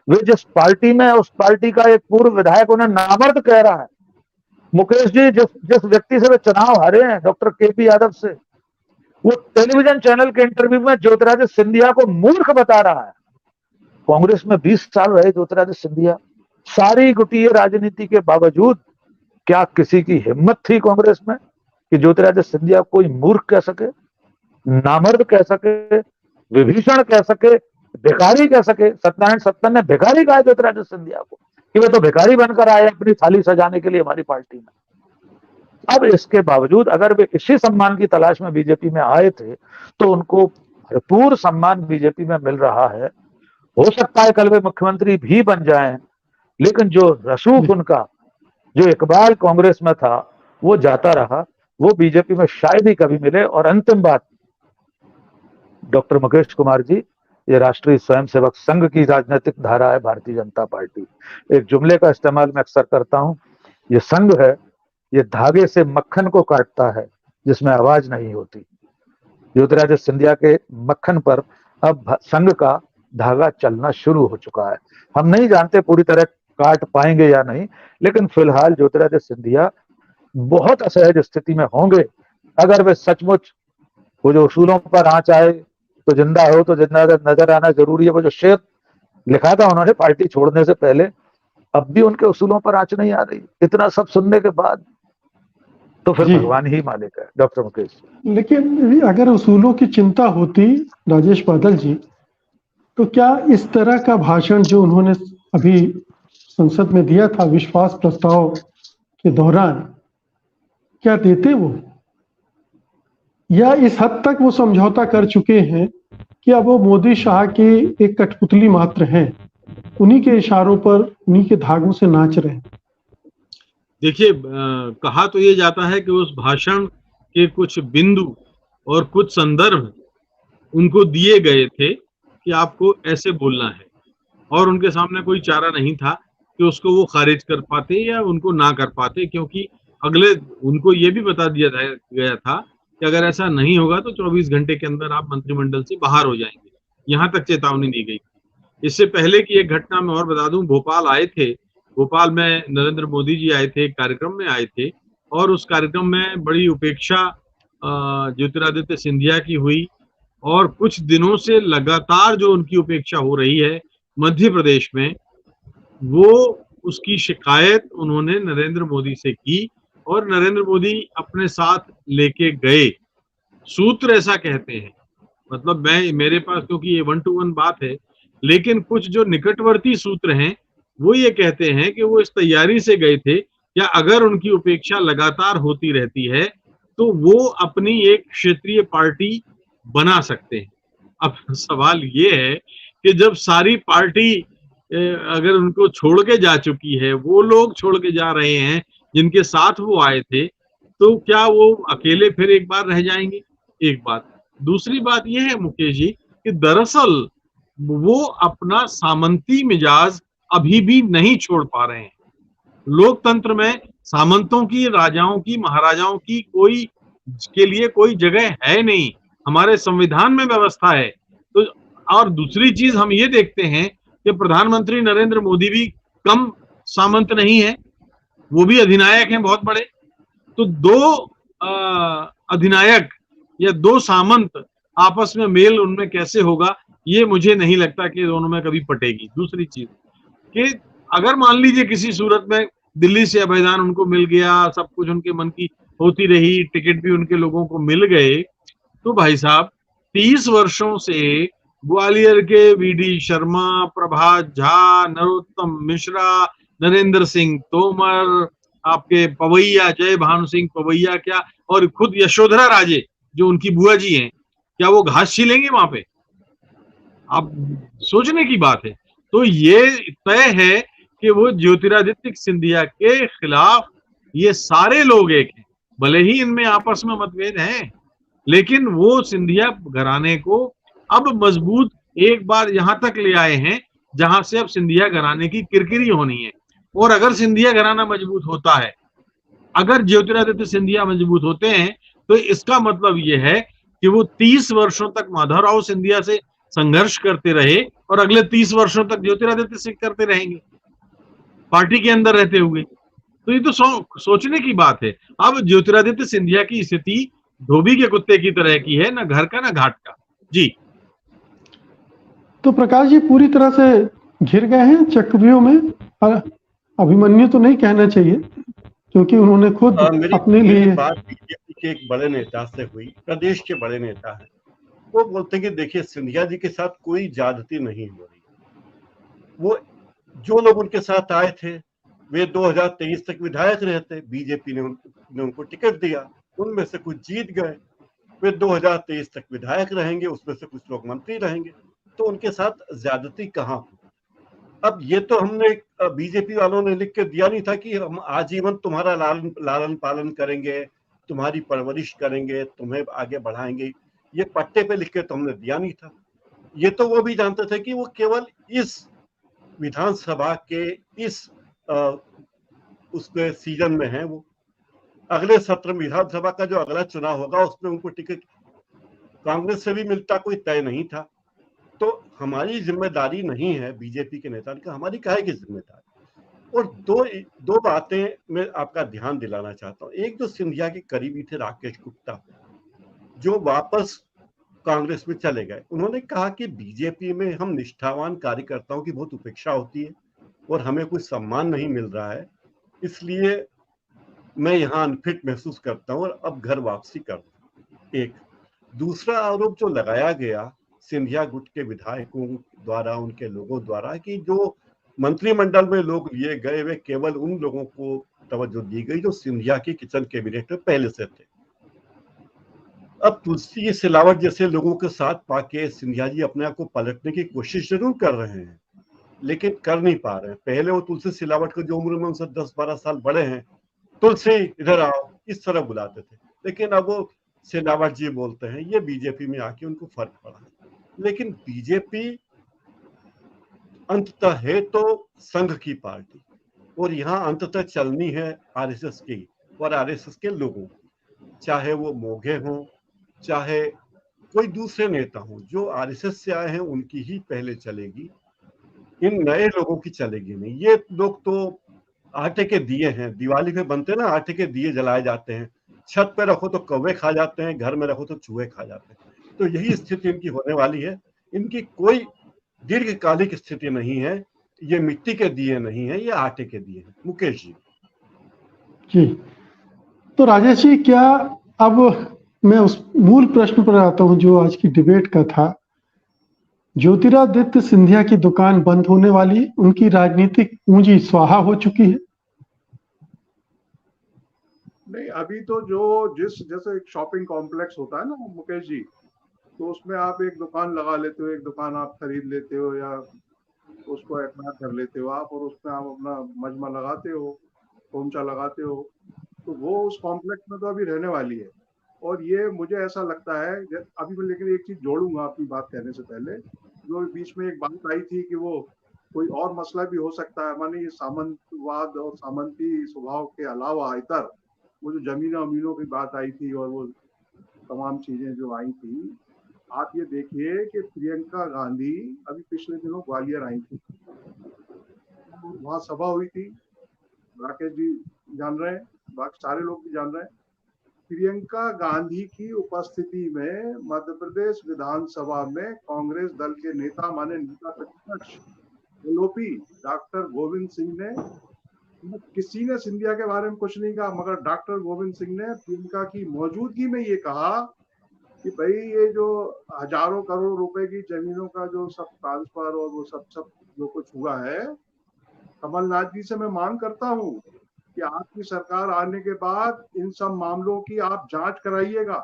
वे जिस पार्टी में, उस पार्टी का एक पूर्व विधायक उन्हें नामर्द कह रहा है। मुकेश जी, जिस व्यक्ति से वे चुनाव हारे हैं, डॉक्टर केपी यादव से, वो टेलीविजन चैनल के इंटरव्यू में ज्योतिरादित्य सिंधिया को मूर्ख बता रहा है। कांग्रेस में 20 साल रहे ज्योतिरादित्य सिंधिया, सारी गुटीय राजनीति के बावजूद क्या किसी की हिम्मत थी कांग्रेस में कि ज्योतिरादित्य सिंधिया कोई मूर्ख कह सके, नामर्द कह सके, विभीषण कह सके, भिखारी कह सके। सत्यनारायण सत्तन ने भिखारी कहा ज्योतिरादित्य सिंधिया को कि वे तो भिखारी बनकर आए अपनी थाली सजाने के लिए हमारी पार्टी में। अब इसके बावजूद अगर वे इसी सम्मान की तलाश में बीजेपी में आए थे तो उनको भरपूर सम्मान बीजेपी में मिल रहा है। हो सकता है कल वे मुख्यमंत्री भी बन जाएं, लेकिन जो रसूख उनका, जो इकबाल कांग्रेस में था, वो जाता रहा, वो बीजेपी में शायद ही कभी मिले। और अंतिम बात, डॉक्टर मुकेश कुमार जी, ये राष्ट्रीय स्वयंसेवक संघ की राजनीतिक धारा है भारतीय जनता पार्टी। एक जुमले का इस्तेमाल मैं अक्सर करता हूं, ये संघ है, ये धागे से मक्खन को काटता है जिसमें आवाज नहीं होती। ज्योतिरादित्य सिंधिया के मक्खन पर अब संघ का धागा चलना शुरू हो चुका है। हम नहीं जानते पूरी तरह काट पाएंगे या नहीं, लेकिन फिलहाल ज्योतिरादित्य सिंधिया बहुत असहज स्थिति में होंगे अगर वे सचमुच वो जो उसूलों पर आँच आए तो जिंदा हो तो जिंदा नजर आना जरूरी है, वो जो शेर लिखा था उन्होंने पार्टी छोड़ने से पहले, अब भी उनके उसूलों पर आँच नहीं आ रही। इतना सब सुनने के बाद तो फिर जी। भगवान ही मालिक है। डॉक्टर मुकेश, लेकिन अगर उसूलों की चिंता होती राजेश बादल जी, तो क्या इस तरह का भाषण जो उन्होंने अभी संसद में दिया था विश्वास प्रस्ताव के दौरान, क्या देते वो? या इस हद तक वो समझौता कर चुके हैं कि अब वो मोदी शाह की एक कठपुतली मात्र हैं, उन्हीं के इशारों पर, उन्हीं के धागों से नाच रहे हैं? देखिए, कहा तो ये जाता है कि उस भाषण के कुछ बिंदु और कुछ संदर्भ उनको दिए गए थे कि आपको ऐसे बोलना है, और उनके सामने कोई चारा नहीं था कि उसको वो खारिज कर पाते या उनको ना कर पाते, क्योंकि अगले उनको ये भी बता दिया गया था कि अगर ऐसा नहीं होगा तो 24 घंटे के अंदर आप मंत्रिमंडल से बाहर हो जाएंगे। यहाँ तक चेतावनी दी गई। इससे पहले की एक घटना मैं और बता दूं, भोपाल आए थे, भोपाल में नरेंद्र मोदी जी आए थे, एक कार्यक्रम में आए थे, और उस कार्यक्रम में बड़ी उपेक्षा ज्योतिरादित्य सिंधिया की हुई, और कुछ दिनों से लगातार जो उनकी उपेक्षा हो रही है मध्य प्रदेश में, वो उसकी शिकायत उन्होंने नरेंद्र मोदी से की, और नरेंद्र मोदी अपने साथ लेके गए। सूत्र ऐसा कहते हैं, मतलब मेरे पास क्योंकि ये 1 to 1 बात है, लेकिन कुछ जो निकटवर्ती सूत्र हैं वो ये कहते हैं कि वो इस तैयारी से गए थे कि अगर उनकी उपेक्षा लगातार होती रहती है तो वो अपनी एक क्षेत्रीय पार्टी बना सकते हैं। अब सवाल ये है कि जब सारी पार्टी अगर उनको छोड़ के जा चुकी है, वो लोग छोड़ के जा रहे हैं जिनके साथ वो आए थे, तो क्या वो अकेले फिर एक बार रह जाएंगे? एक बात। दूसरी बात यह है मुकेश जी कि दरअसल वो अपना सामंती मिजाज अभी भी नहीं छोड़ पा रहे हैं। लोकतंत्र में सामंतों की, राजाओं की, महाराजाओं की कोई के लिए कोई जगह है नहीं, हमारे संविधान में व्यवस्था है। तो और दूसरी चीज हम ये देखते हैं कि प्रधानमंत्री नरेंद्र मोदी भी कम सामंत नहीं है, वो भी अधिनायक हैं बहुत बड़े। तो दो अधिनायक या दो सामंत आपस में मेल उनमें कैसे होगा, ये मुझे नहीं लगता कि दोनों में कभी पटेगी। दूसरी चीज कि अगर मान लीजिए किसी सूरत में दिल्ली से अभयदान उनको मिल गया, सब कुछ उनके मन की होती रही, टिकट भी उनके लोगों को मिल गए, तो भाई साहब 30 वर्षों से ग्वालियर के वीडी शर्मा, प्रभात झा, नरोत्तम मिश्रा, नरेंद्र सिंह तोमर, आपके पवैया, जय भानु सिंह पवैया क्या, और खुद यशोधरा राजे जो उनकी बुआ जी हैं, क्या वो घास छीलेंगे वहां पे? आप सोचने की बात है। तो ये तय है कि वो ज्योतिरादित्य सिंधिया के खिलाफ ये सारे लोग एक हैं, भले ही इनमें आपस में मतभेद हैं, लेकिन वो सिंधिया घराने को अब मजबूत एक बार यहां तक ले आए हैं जहां से अब सिंधिया घराने की किरकिरी होनी है। और अगर सिंधिया घराना मजबूत होता है, अगर ज्योतिरादित्य सिंधिया मजबूत होते हैं, तो इसका मतलब यह है कि वो 30 वर्षों तक माधवराव सिंधिया से संघर्ष करते रहे और अगले 30 वर्षों तक ज्योतिरादित्य से करते रहेंगे पार्टी के अंदर रहते हुए। तो ये तो सोचने की बात है। अब ज्योतिरादित्य सिंधिया की स्थिति धोबी के कुत्ते की तरह की है, ना घर का ना घाट का। जी तो प्रकाश जी पूरी तरह से घिर गए हैं चक्रव्यूह में। अभिमन्यु तो नहीं कहना चाहिए क्योंकि उन्होंने खुद अपने लिए बात बीजेपी के एक बड़े नेता से हुई, प्रदेश के बड़े नेता है, वो बोलते हैं कि देखिए सिंधिया जी के साथ कोई ज्यादती नहीं हो रही। वो जो लोग उनके साथ आए थे वे 2023 तक विधायक रहे थे, बीजेपी ने उनको टिकट दिया, उनमें से कुछ जीत गए, वे 2023 तक विधायक रहेंगे, उसमें से कुछ लोग मंत्री रहेंगे, तो उनके साथ ज्यादती कहाँ हुई? अब ये तो हमने बीजेपी वालों ने लिख के दिया नहीं था कि हम आजीवन तुम्हारा लालन पालन करेंगे, तुम्हारी परवरिश करेंगे, तुम्हें आगे बढ़ाएंगे। ये पट्टे पे लिख के तो हमने दिया नहीं था। ये तो वो भी जानते थे कि वो केवल इस विधानसभा के इस उसके सीजन में है। वो अगले सत्र में विधानसभा का जो अगला चुनाव होगा उसमें उनको टिकट कांग्रेस से भी मिलता कोई तय नहीं था। तो हमारी जिम्मेदारी नहीं है बीजेपी के नेता का, हमारी काहे की जिम्मेदारी। और दो बातें मैं आपका ध्यान दिलाना चाहता हूँ। एक जो सिंधिया के करीबी थे राकेश गुप्ता, जो वापस कांग्रेस में चले गए, उन्होंने कहा कि बीजेपी में हम निष्ठावान कार्यकर्ताओं की बहुत उपेक्षा होती है और हमें कोई सम्मान नहीं मिल रहा है, इसलिए मैं यहाँ अनफिट महसूस करता हूँ और अब घर वापसी करता हूँ। एक दूसरा आरोप जो लगाया गया सिंधिया गुट के विधायकों द्वारा, उनके लोगों द्वारा, कि जो मंत्रिमंडल में लोग लिए गए वे केवल उन लोगों को तवज्जो दी गई जो सिंधिया की किचन कैबिनेट में पहले से थे। अब तुलसी सिलावट जैसे लोगों के साथ पाके सिंधिया जी अपने आप को पलटने की कोशिश जरूर कर रहे हैं, लेकिन कर नहीं पा रहे हैं। पहले वो तुलसी सिलावट को जो उम्र में उनसे 10-12 साल बड़े हैं, तुलसी इधर आओ, इस तरह बुलाते थे, लेकिन अब वो सिलावट जी बोलते हैं। ये बीजेपी में आके उनको फर्क पड़ा है। लेकिन बीजेपी अंततः है तो संघ की पार्टी, और यहाँ अंततः चलनी है आरएसएस की और आरएसएस के लोगों, चाहे वो मोघे हों चाहे कोई दूसरे नेता हों। जो आरएसएस से आए हैं उनकी ही पहले चलेगी, इन नए लोगों की चलेगी नहीं। ये लोग तो आटे के दिए हैं, दिवाली पे बनते ना आटे के दिए जलाए जाते हैं, छत पे रखो तो कौवे खा जाते हैं, घर में रखो तो चूहे खा जाते हैं। तो यही स्थिति इनकी होने वाली है। इनकी कोई दीर्घकालिक स्थिति नहीं है। ये मिट्टी के दिए नहीं है, ये आटे के दिए हैं। मुकेश जी। जी, तो राजेश जी, क्या अब मैं उस मूल प्रश्न पर आता हूं जो आज की डिबेट का था। ज्योतिरादित्य सिंधिया की दुकान बंद होने वाली, उनकी राजनीतिक पूंजी स्वाहा हो चुकी है? नहीं, अभी तो जो जैसे एक शॉपिंग कॉम्प्लेक्स होता है ना मुकेश जी, तो उसमें आप एक दुकान लगा लेते हो, एक दुकान आप खरीद लेते हो या उसको एक्वायर कर लेते हो आप, और उसमें आप अपना मजमा लगाते हो, पोंचा लगाते हो, तो वो उस कॉम्प्लेक्स में तो अभी रहने वाली है। और ये मुझे ऐसा लगता है अभी मैं लेकिन एक चीज जोड़ूंगा अपनी बात कहने से पहले। जो बीच में एक बात आई थी कि वो कोई और मसला भी हो सकता है, माने ये सामंतवाद और सामंती स्वभाव के अलावा इतर वो जो जमीनों की बात आई थी और वो तमाम चीजें जो आई थी। आप ये देखिए कि प्रियंका गांधी अभी पिछले दिनों ग्वालियर आई थी, वहां सभा हुई थी, राकेश जी जान रहे हैं, बाकी सारे लोग भी जान रहे हैं। प्रियंका गांधी की उपस्थिति में मध्य प्रदेश विधानसभा में कांग्रेस दल के नेता माने नेता प्रतिपक्ष एलओपी डॉक्टर गोविंद सिंह ने, किसी ने सिंधिया के बारे में कुछ नहीं कहा, मगर डॉक्टर गोविंद सिंह ने प्रियंका की मौजूदगी में ये कहा कि भाई ये जो हजारों करोड़ रुपए की जमीनों का जो सब ट्रांसफर और वो सब जो कुछ हुआ है, कमलनाथ जी से मैं मांग करता हूँ कि आपकी सरकार आने के बाद इन सब मामलों की आप जांच कराइएगा।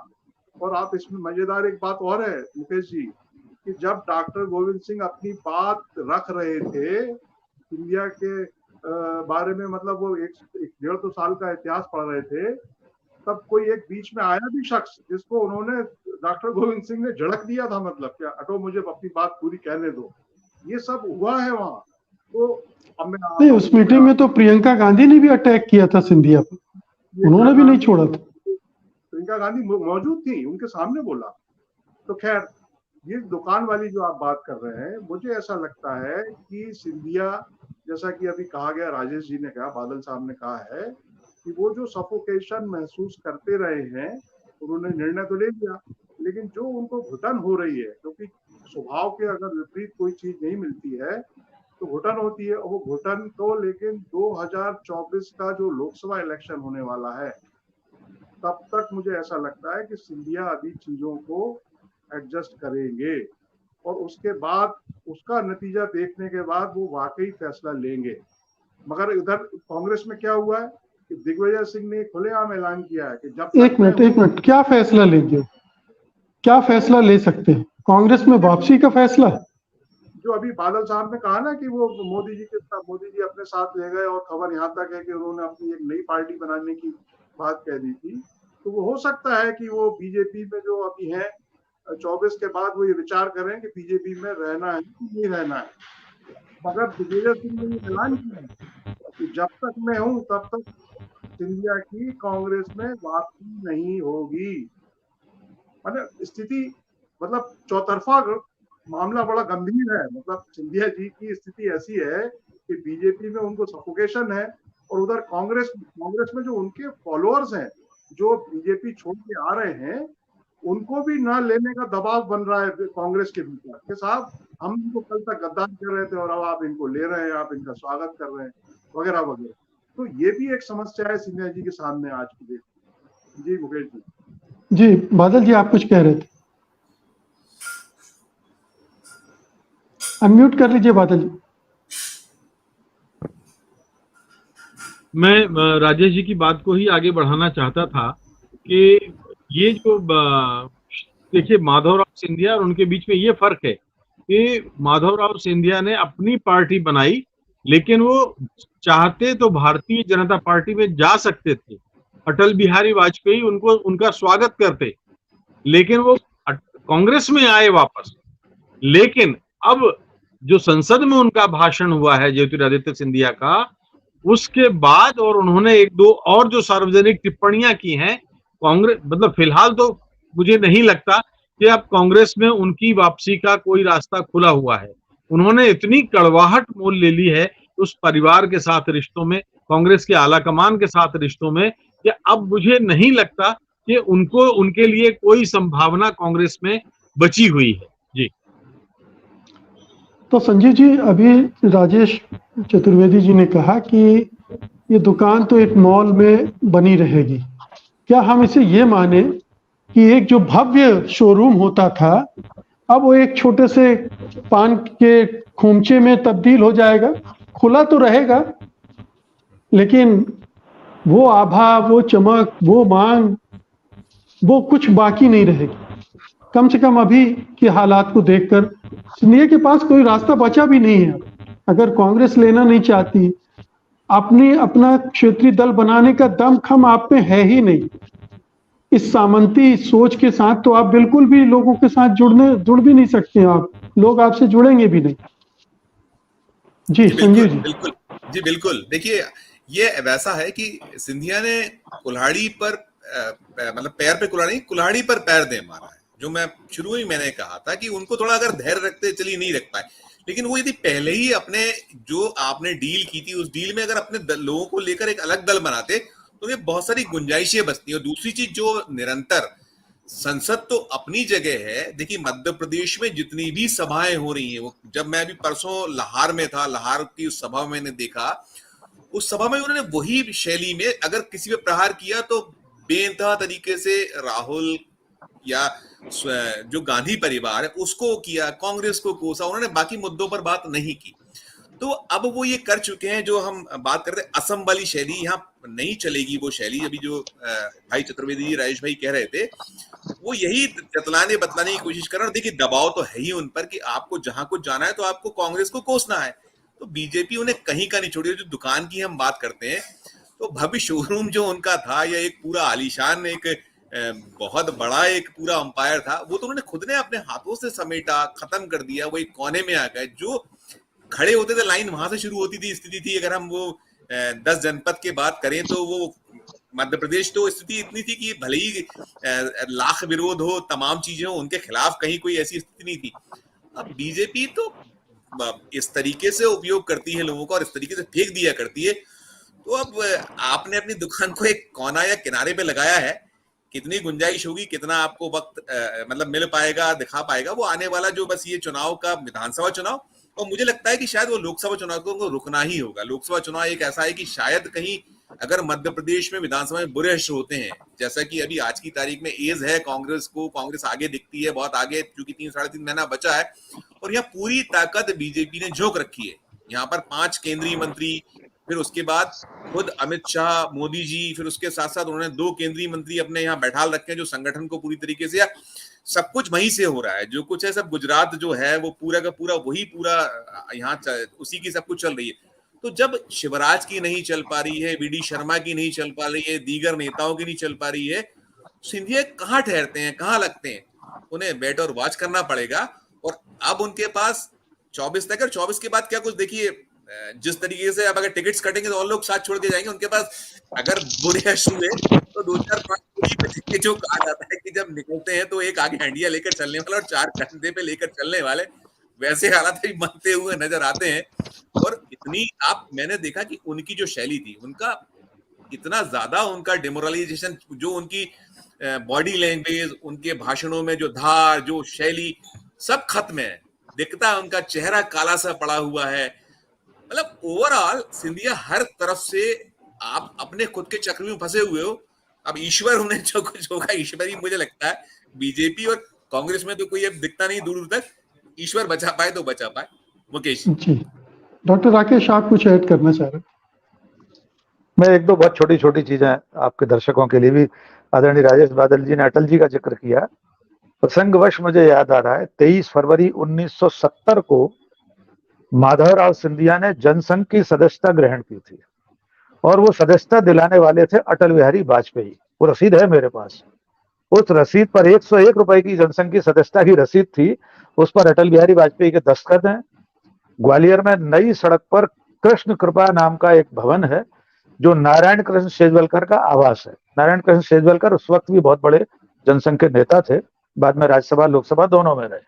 और आप इसमें मजेदार एक बात और है मुकेश जी, कि जब डॉक्टर गोविंद सिंह अपनी बात रख रहे थे इंडिया के बारे में, मतलब वो एक 1.5 साल का इतिहास पढ़ रहे थे, तब कोई एक बीच में आया भी शख्स जिसको उन्होंने डॉक्टर गोविंद सिंह ने झड़क दिया था, मतलब क्या हटो मुझे अपनी बात पूरी कहने दो। ये सब हुआ है वहां। तो अब मैं नहीं, उस मीटिंग में तो प्रियंका गांधी ने भी अटैक किया था सिंधिया पर, उन्होंने भी नहीं छोड़ा था। प्रियंका गांधी मौजूद थी, उनके सामने बोला। तो खैर, ये दुकान वाली जो आप बात कर रहे हैं, मुझे ऐसा लगता है कि सिंधिया, जैसा कि अभी कहा गया, राजेश जी ने कहा, बादल साहब ने कहा है कि वो जो सफोकेशन महसूस करते रहे हैं, उन्होंने निर्णय तो ले लिया, लेकिन जो उनको घुटन हो रही है, क्योंकि स्वभाव के अगर विपरीत कोई चीज नहीं मिलती है तो घुटन होती है। और वो घुटन तो लेकिन 2024 का जो लोकसभा इलेक्शन होने वाला है तब तक मुझे ऐसा लगता है कि सिंधिया अभी चीजों को एडजस्ट करेंगे और उसके बाद उसका नतीजा देखने के बाद वो वाकई फैसला लेंगे। मगर इधर कांग्रेस में क्या हुआ है कि दिग्विजय सिंह ने खुलेआम ऐलान किया है कि जब एक मिनट, क्या फैसला लेंगे, क्या फैसला ले सकते हैं? कांग्रेस में वापसी का फैसला? जो अभी बादल साहब ने कहा ना कि वो मोदी जी अपने साथ ले गए, और खबर यहाँ तक है कि उन्होंने अपनी एक नई पार्टी बनाने की बात कह दी थी। तो वो हो सकता है कि वो बीजेपी में जो अभी है 2024 के बाद वो ये विचार करें कि बीजेपी में रहना है कि नहीं रहना है। मगर दिग्विजय सिंह ने ऐलान किया कि जब तक मैं हूं तब तक सिंधिया की कांग्रेस में वापसी नहीं होगी। मतलब स्थिति, मतलब चौतरफा मामला बड़ा गंभीर है। मतलब सिंधिया जी की स्थिति ऐसी है कि बीजेपी में उनको सफोकेशन है, और उधर कांग्रेस में जो उनके फॉलोअर्स हैं जो बीजेपी छोड़ के आ रहे हैं, उनको भी ना लेने का दबाव बन रहा है कांग्रेस के भीतर कि साहब हम इनको कल तक गद्दार कर रहे थे और अब आप इनको ले रहे हैं, आप इनका स्वागत कर रहे हैं, वगैरह वगैरह। तो ये भी एक समस्या है सिंधिया जी के सामने आज की डेट। जी मुकेश जी। जी बादल जी, आप कुछ कह रहे थे, अनम्यूट कर लीजिए बादल जी। मैं राजेश जी की बात को ही आगे बढ़ाना चाहता था कि ये जो देखिए माधवराव सिंधिया और उनके बीच में ये फर्क है कि माधवराव सिंधिया ने अपनी पार्टी बनाई, लेकिन वो चाहते तो भारतीय जनता पार्टी में जा सकते थे। अटल बिहारी वाजपेयी उनको उनका स्वागत करते, लेकिन वो कांग्रेस में आए वापस। लेकिन अब जो संसद में उनका भाषण हुआ है ज्योतिरादित्य सिंधिया का, उसके बाद और उन्होंने एक दो और जो सार्वजनिक टिप्पणियां की हैं, कांग्रेस मतलब फिलहाल तो मुझे नहीं लगता कि अब कांग्रेस में उनकी वापसी का कोई रास्ता खुला हुआ है। उन्होंने इतनी कड़वाहट मोल ले ली है उस परिवार के साथ रिश्तों में, कांग्रेस के आला कमान के साथ रिश्तों में, कि अब मुझे नहीं लगता कि उनको उनके लिए कोई संभावना कांग्रेस में बची हुई है। जी तो संजीव जी, अभी राजेश चतुर्वेदी जी ने कहा कि ये दुकान तो एक मॉल में बनी रहेगी। क्या हम इसे ये माने कि एक जो भव्य शोरूम होता था, अब वो एक छोटे से पान के खूंचे में तब्दील हो जाएगा? खुला तो रहेगा, लेकिन वो आभा, वो चमक, वो मांग, वो कुछ बाकी नहीं रहेगी। कम से कम अभी के हालात को देखकर सिंधिया के पास कोई रास्ता बचा भी नहीं है। अगर कांग्रेस लेना नहीं चाहती, अपना क्षेत्रीय दल बनाने का दमखम आप में है ही नहीं। इस सामंती सोच के साथ तो आप बिल्कुल भी लोगों के साथ जुड़ भी नहीं सकते। आप लोग आपसे जुड़ेंगे भी नहीं। जी संजीव जी। बिल्कुल जी, बिल्कुल। देखिए, ये वैसा है कि सिंधिया ने कुल्हाड़ी पर मतलब पैर पे कुल्हाड़ी, कुल्हाड़ी पर पैर दे मारा है। जो मैं शुरू में मैंने कहा था कि उनको थोड़ा अगर धैर्य रखते चलिए नहीं रख पाए, लेकिन वो यदि पहले ही अपने जो आपने डील की थी उस डील में अगर अपने लोगों को लेकर एक अलग दल बनाते तो ये बहुत सारी गुंजाइशें बचती। और दूसरी चीज जो निरंतर संसद तो अपनी जगह है। देखिए मध्य प्रदेश में जितनी भी सभाएं हो रही हैं, वो जब मैं अभी परसों लाहौर में था, लाहौर की उस सभा में मैंने देखा, उस सभा में उन्होंने वही शैली में अगर किसी पे प्रहार किया तो बेइंतहा तरीके से राहुल या जो गांधी परिवार है उसको किया, कांग्रेस को कोसा, उन्होंने बाकी मुद्दों पर बात नहीं की। तो अब वो ये कर चुके हैं, जो हम बात करते हैं असम वाली शैली, यहाँ नहीं चलेगी वो शैली। अभी जो भाई चतुर्वेदी जी, राजेश भाई कह रहे थे, वो यही बतलाने की कोशिश कर रहे हैं। देखिए दबाव तो है ही उन पर कि आपको जहां कुछ जाना है तो आपको कांग्रेस को कोसना है। तो बीजेपी उन्हें कहीं का नहीं छोड़ी। जो दुकान की हम बात करते हैं, तो भव्य शोरूम जो उनका था, या एक पूरा आलीशान एक बहुत बड़ा एक पूरा अंपायर था, वो तो उन्होंने खुद ने अपने हाथों से समेटा, खत्म कर दिया। वो एक कोने में आ गए। जो खड़े होते थे लाइन वहां से शुरू होती थी स्थिति थी। अगर हम वो 10 जनपद की बात करें तो वो मध्य प्रदेश तो स्थिति इतनी थी कि भले ही लाख विरोध हो, तमाम चीजें हो, उनके खिलाफ कहीं कोई ऐसी स्थिति नहीं थी। अब बीजेपी तो इस तरीके से उपयोग करती है लोगों को और इस तरीके से फेंक दिया करती है। तो अब आपने अपनी दुकान को एक कोना या किनारे पे लगाया है, कितनी गुंजाइश होगी, कितना आपको वक्त मतलब मिल पाएगा, दिखा पाएगा, वो आने वाला जो बस ये चुनाव का विधानसभा चुनाव, और मुझे लगता है कि शायद वो लोकसभा चुनाव को रुकना ही होगा। लोकसभा चुनाव एक ऐसा है कि शायद कहीं अगर मध्य प्रदेश में विधानसभा में बुरे अक्षर होते हैं, जैसा कि अभी आज की तारीख में एज है कांग्रेस को, कांग्रेस आगे दिखती है, बहुत आगे, क्योंकि 3-3.5 महीना बचा है और यहाँ पूरी ताकत बीजेपी ने झोंक रखी है। यहाँ पर 5 केंद्रीय मंत्री, फिर उसके बाद खुद अमित शाह, मोदी जी, फिर उसके साथ साथ उन्होंने 2 केंद्रीय मंत्री अपने यहाँ बैठाल रखे हैं, जो संगठन को पूरी तरीके से, सब कुछ वहीं से हो रहा है। जो कुछ है सब गुजरात जो है वो पूरा का पूरा वही पूरा यहाँ उसी की सब कुछ चल रही है। तो जब शिवराज की नहीं चल पा रही है, वीडी शर्मा की नहीं चल पा रही है, दीगर नेताओं की नहीं चल पा रही है, सिंधिया कहाँ ठहरते हैं, कहाँ लगते हैं? उन्हें वेट और वॉच करना पड़ेगा। और अब उनके पास 24 तक, और 24 के बाद क्या कुछ देखिए, जिस तरीके से अब अगर टिकट्स कटेंगे तो और लोग साथ छोड़ के जाएंगे उनके पास। अगर बुरे हुए तो 2-4-5 पूरी बचे, जो कहा जाता है कि जब निकलते हैं तो एक आगे हंडिया लेकर चलने वाला और 4 कंधे पे लेकर चलने वाले, वैसे हालात भी बनते हुए नजर आते हैं। और इतनी मैंने देखा कि उनकी जो शैली थी, उनका इतना ज्यादा उनका डिमोरलाइजेशन, जो उनकी बॉडी लैंग्वेज, उनके भाषणों में जो धार, जो शैली, सब खत्म है। दिखता है उनका चेहरा काला सा पड़ा हुआ है। मतलब ओवरऑल सिंधिया हर तरफ से आप अपने खुद के चक्र में फंसे हुए हो। अब ईश्वर उन्हें जो कुछ होगा, ईश्वर ही मुझे लगता है। बीजेपी और कांग्रेस में तो कोई अब दिखता नहीं दूर दूर तक। ईश्वर बचा पाए तो बचा पाए। मुकेश जी, डॉक्टर राकेश, आप कुछ ऐड करना चाह रहे हैं? मैं एक दो बहुत छोटी छोटी चीजें आपके दर्शकों के लिए भी, आदरणीय राजेश बादल जी ने अटल जी का जिक्र किया, प्रसंगवश मुझे याद आ रहा है 23 फरवरी 1970 को माधवराव सिंधिया ने जनसंघ की सदस्यता ग्रहण की थी और वो सदस्यता दिलाने वाले थे अटल बिहारी वाजपेयी। वो रसीद है मेरे पास। उस रसीद पर 101 रुपए की जनसंघ की सदस्यता की रसीद थी। उस पर अटल बिहारी वाजपेयी के दस्तखत हैं। ग्वालियर में नई सड़क पर कृष्ण कृपा नाम का एक भवन है जो नारायण कृष्ण शेजवलकर का आवास है। नारायण कृष्ण शेजवलकर उस वक्त भी बहुत बड़े जनसंघ के नेता थे, बाद में राज्यसभा लोकसभा दोनों में रहे।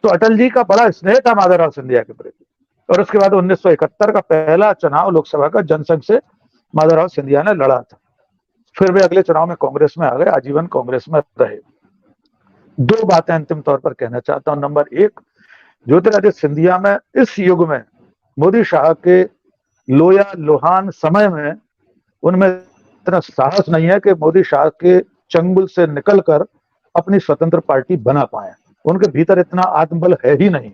तो अटल जी का बड़ा स्नेह था माधवराव सिंधिया के प्रति। और उसके बाद 1971 का पहला चुनाव लोकसभा का जनसंघ से माधवराव सिंधिया ने लड़ा था। फिर वे अगले चुनाव में कांग्रेस में आ गए, आजीवन कांग्रेस में रहे। दो बातें अंतिम तौर पर कहना चाहता हूं। नंबर एक, ज्योतिरादित्य सिंधिया में इस युग में मोदी शाह के लोया लोहान समय में उनमें इतना साहस नहीं है कि मोदी शाह के चंगुल से निकलकर अपनी स्वतंत्र पार्टी बना पाए। उनके भीतर इतना आत्मबल है ही नहीं।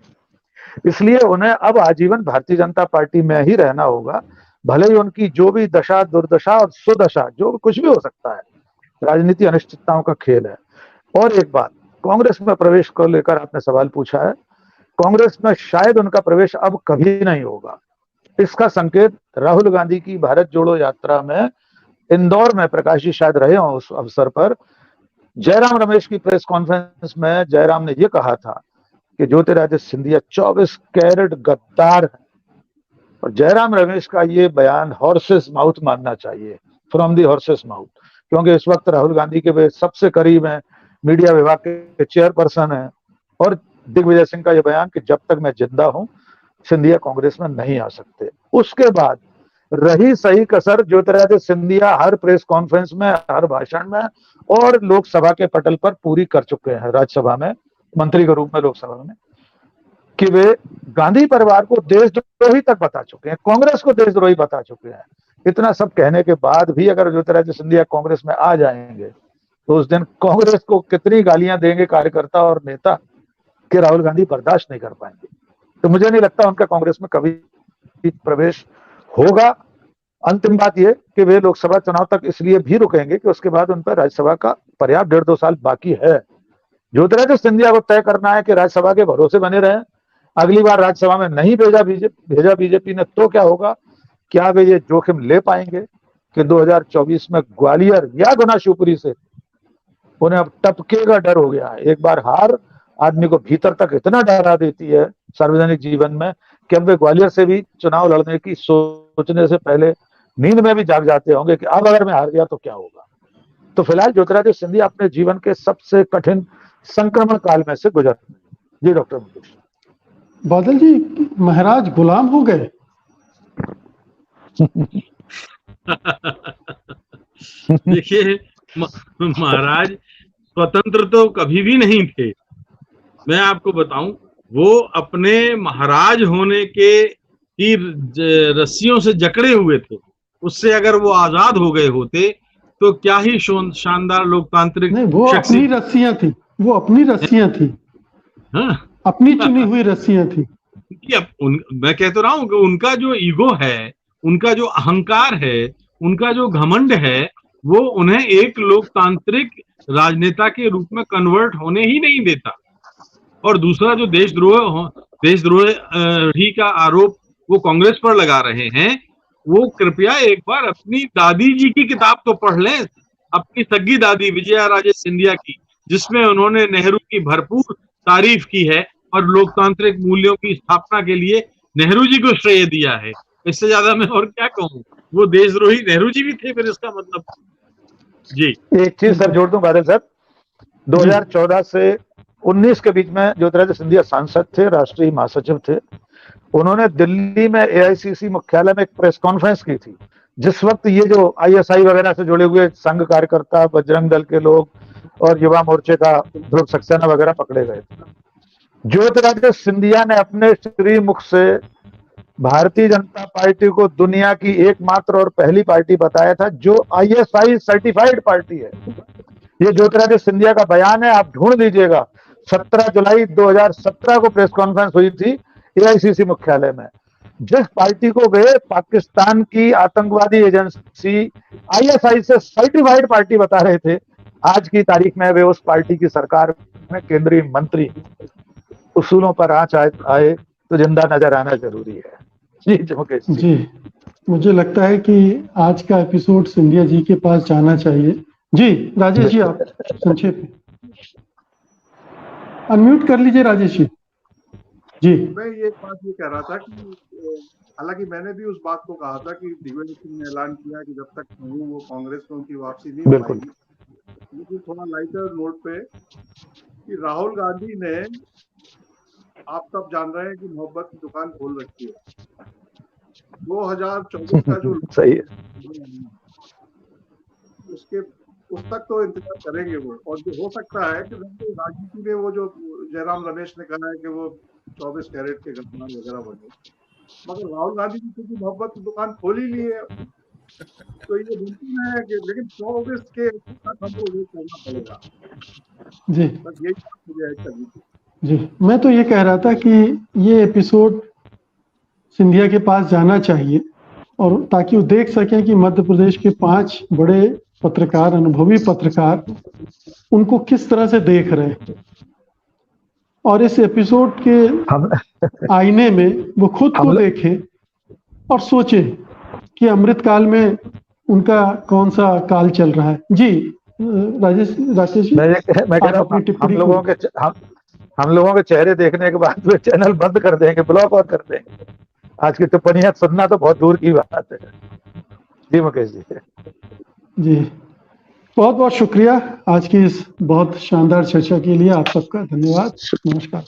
इसलिए उन्हें अब आजीवन भारतीय जनता पार्टी में ही रहना होगा, भले ही उनकी जो भी दशा दुर्दशा और सुदशा जो कुछ भी हो सकता है। राजनीति अनिश्चितताओं का खेल है। और एक बात, कांग्रेस में प्रवेश को लेकर आपने सवाल पूछा है। कांग्रेस में शायद उनका प्रवेश अब कभी नहीं होगा। इसका संकेत राहुल गांधी की भारत जोड़ो यात्रा में इंदौर में, प्रकाश जी शायद रहे हों उस अवसर पर, जयराम रमेश की प्रेस कॉन्फ्रेंस में जयराम ने यह कहा था कि ज्योतिरादित्य सिंधिया 24 कैरेट गद्दार है। और जयराम रमेश का ये बयान हॉर्सेस माउथ मानना चाहिए, फ्रॉम दी हॉर्सेस माउथ, क्योंकि इस वक्त राहुल गांधी के वे सबसे करीब हैं, मीडिया विभाग के चेयरपर्सन हैं। और दिग्विजय सिंह का यह बयान कि जब तक मैं जिंदा हूं सिंधिया कांग्रेस में नहीं आ सकते। उसके बाद रही सही कसर, ज्योतिरादित्य सिंधिया हर प्रेस कॉन्फ्रेंस में, हर भाषण में और लोकसभा के पटल पर पूरी कर चुके हैं, राज्यसभा में मंत्री के रूप में, लोकसभा में, कि वे गांधी परिवार को देशद्रोही तक बता चुके हैं, कांग्रेस को देशद्रोही बता चुके हैं। इतना सब कहने के बाद भी अगर ज्योतिरादित्य सिंधिया कांग्रेस में आ जाएंगे तो उस दिन कांग्रेस को कितनी गालियां देंगे कार्यकर्ता और नेता कि राहुल गांधी बर्दाश्त नहीं कर पाएंगे। तो मुझे नहीं लगता उनका कांग्रेस में कभी प्रवेश होगा। अंतिम बात यह कि वे लोकसभा चुनाव तक इसलिए भी रुकेंगे कि उसके बाद उन पर राज्यसभा का पर्याप्त 1.5-2 साल बाकी है। ज्योतिरादित्य सिंधिया को तय करना है कि राज्यसभा के भरोसे बने रहें। अगली बार राज्यसभा में नहीं भेजा बीजेपी ने तो क्या होगा? क्या वे ये जोखिम ले पाएंगे कि 2024 में ग्वालियर या गुना शिवपुरी से उन्हें अब टपके का डर हो गया है। एक बार हार आदमी को भीतर तक इतना डरा देती है सार्वजनिक जीवन में कि अब वे ग्वालियर से भी चुनाव लड़ने की सोचने से पहले नींद में भी जाग जाते होंगे कि अब अगर मैं हार गया तो क्या होगा। तो फिलहाल ज्योतिरादित्य सिंधिया अपने जीवन के सबसे कठिन संक्रमण काल में से गुजर रहे हैं। जी डॉक्टर मुकेश। बादल जी, महाराज गुलाम हो गए। देखिए, महाराज स्वतंत्र तो कभी भी नहीं थे। मैं आपको बताऊं, वो अपने महाराज होने के ही रस्सियों से जकड़े हुए थे। उससे अगर वो आजाद हो गए होते तो क्या ही शानदार लोकतांत्रिक नहीं, वो अपनी रस्सियां थी, वो अपनी रस्सियां थी। हाँ? अपनी चुनी हुई रस्सियां थी। मैं कह तो रहा हूं कि उनका जो ईगो है, उनका जो अहंकार है, उनका जो घमंड है, वो उन्हें एक लोकतांत्रिक राजनेता के रूप में कन्वर्ट होने ही नहीं देता। और दूसरा जो देशद्रोही का आरोप वो कांग्रेस पर लगा रहे हैं, वो कृपया एक बार अपनी दादी जी की किताब तो पढ़ लें, अपनी सगी दादी विजया राजे सिंधिया की, जिसमें उन्होंने नेहरू की भरपूर तारीफ की है और लोकतांत्रिक मूल्यों की स्थापना के लिए नेहरू जी को श्रेय दिया है। इससे ज्यादा मैं और क्या कहूँ, वो देशद्रोही नेहरू जी भी थे फिर इसका मतलब। जी एक चीज सर जोड़ दूं बादल सर, 2014 से 19 के बीच में ज्योतिरादित्य सिंधिया सांसद थे, राष्ट्रीय महासचिव थे। उन्होंने दिल्ली में एआईसीसी मुख्यालय में एक प्रेस कॉन्फ्रेंस की थी, जिस वक्त ये जो आईएसआई वगैरह से जुड़े हुए संघ कार्यकर्ता, बजरंग दल के लोग और युवा मोर्चे का ध्रुव सक्सेना वगैरह पकड़े गए थे। ज्योतिरादित्य सिंधिया ने अपने श्रीमुख से भारतीय जनता पार्टी को दुनिया की एकमात्र और पहली पार्टी बताया था जो आईएसआई सर्टिफाइड पार्टी है। ये ज्योतिरादित्य सिंधिया का बयान है, आप ढूंढ लीजिएगा। 17 जुलाई 2017 को प्रेस कॉन्फ्रेंस हुई थी एआईसीसी मुख्यालय में। जिस पार्टी को वे पाकिस्तान की आतंकवादी एजेंसी आईएसआई से सर्टिफाइड पार्टी बता रहे थे, आज की तारीख में वे उस पार्टी की सरकार में केंद्रीय मंत्री। उसूलों पर आंच आए तो जिंदा नजर आना जरूरी है। जी मुकेश जी, मुझे लगता है कि आज का एपिसोड सिंधिया जी के पास जाना चाहिए। जी राजेश जी, आप संक्षेप में अनम्यूट कर लीजिए राजेश जी। जी, मैं ये बात ये कह रहा था कि हालांकि मैंने भी उस बात को कहा था कि दिग्विजय सिंह ने ऐलान किया कि जब तक नहीं वो कांग्रेस में उनकी वापसी नहीं हो पाएगी। लेकिन थोड़ा लाइटर नोट पे कि राहुल गांधी ने, आप सब जान रहे हैं कि मोहब्बत की दुकान खोल रखी है। 2024 का जो सही है, उसके उस तक तो इंतजार करेंगे वो। और जो हो सकता है कि राजनीति में वो जो जयराम रमेश ने कहा है कि वो 24 कैरेट के घटना वगैरह बने, मगर राहुल गांधी की क्योंकि मोहब्बत की दुकान खोल ही ली है, तो ये मुमकिन है कि, लेकिन 24 के तक हमको वेट करना पड़ेगा। जी बस यही बात मुझे है करनी थी। जी, मैं तो ये कह रहा था कि ये एपिसोड सिंधिया के पास जाना चाहिए और ताकि वो देख सकें कि मध्य प्रदेश के 5 बड़े पत्रकार, अनुभवी पत्रकार उनको किस तरह से देख रहे हैं, और इस एपिसोड के आईने में वो खुद को देखें और सोचें कि अमृत काल में उनका कौन सा काल चल रहा है। जी राजेश जी, मैं कह रहा हूं हम लोगों के चेहरे देखने के बाद वे चैनल बंद कर देंगे, ब्लॉक और कर देंगे। आज की टिप्पणियां सुनना तो बहुत दूर की बात है। जी मुकेश जी। जी बहुत बहुत शुक्रिया आज की इस बहुत शानदार चर्चा के लिए। आप सबका धन्यवाद। नमस्कार।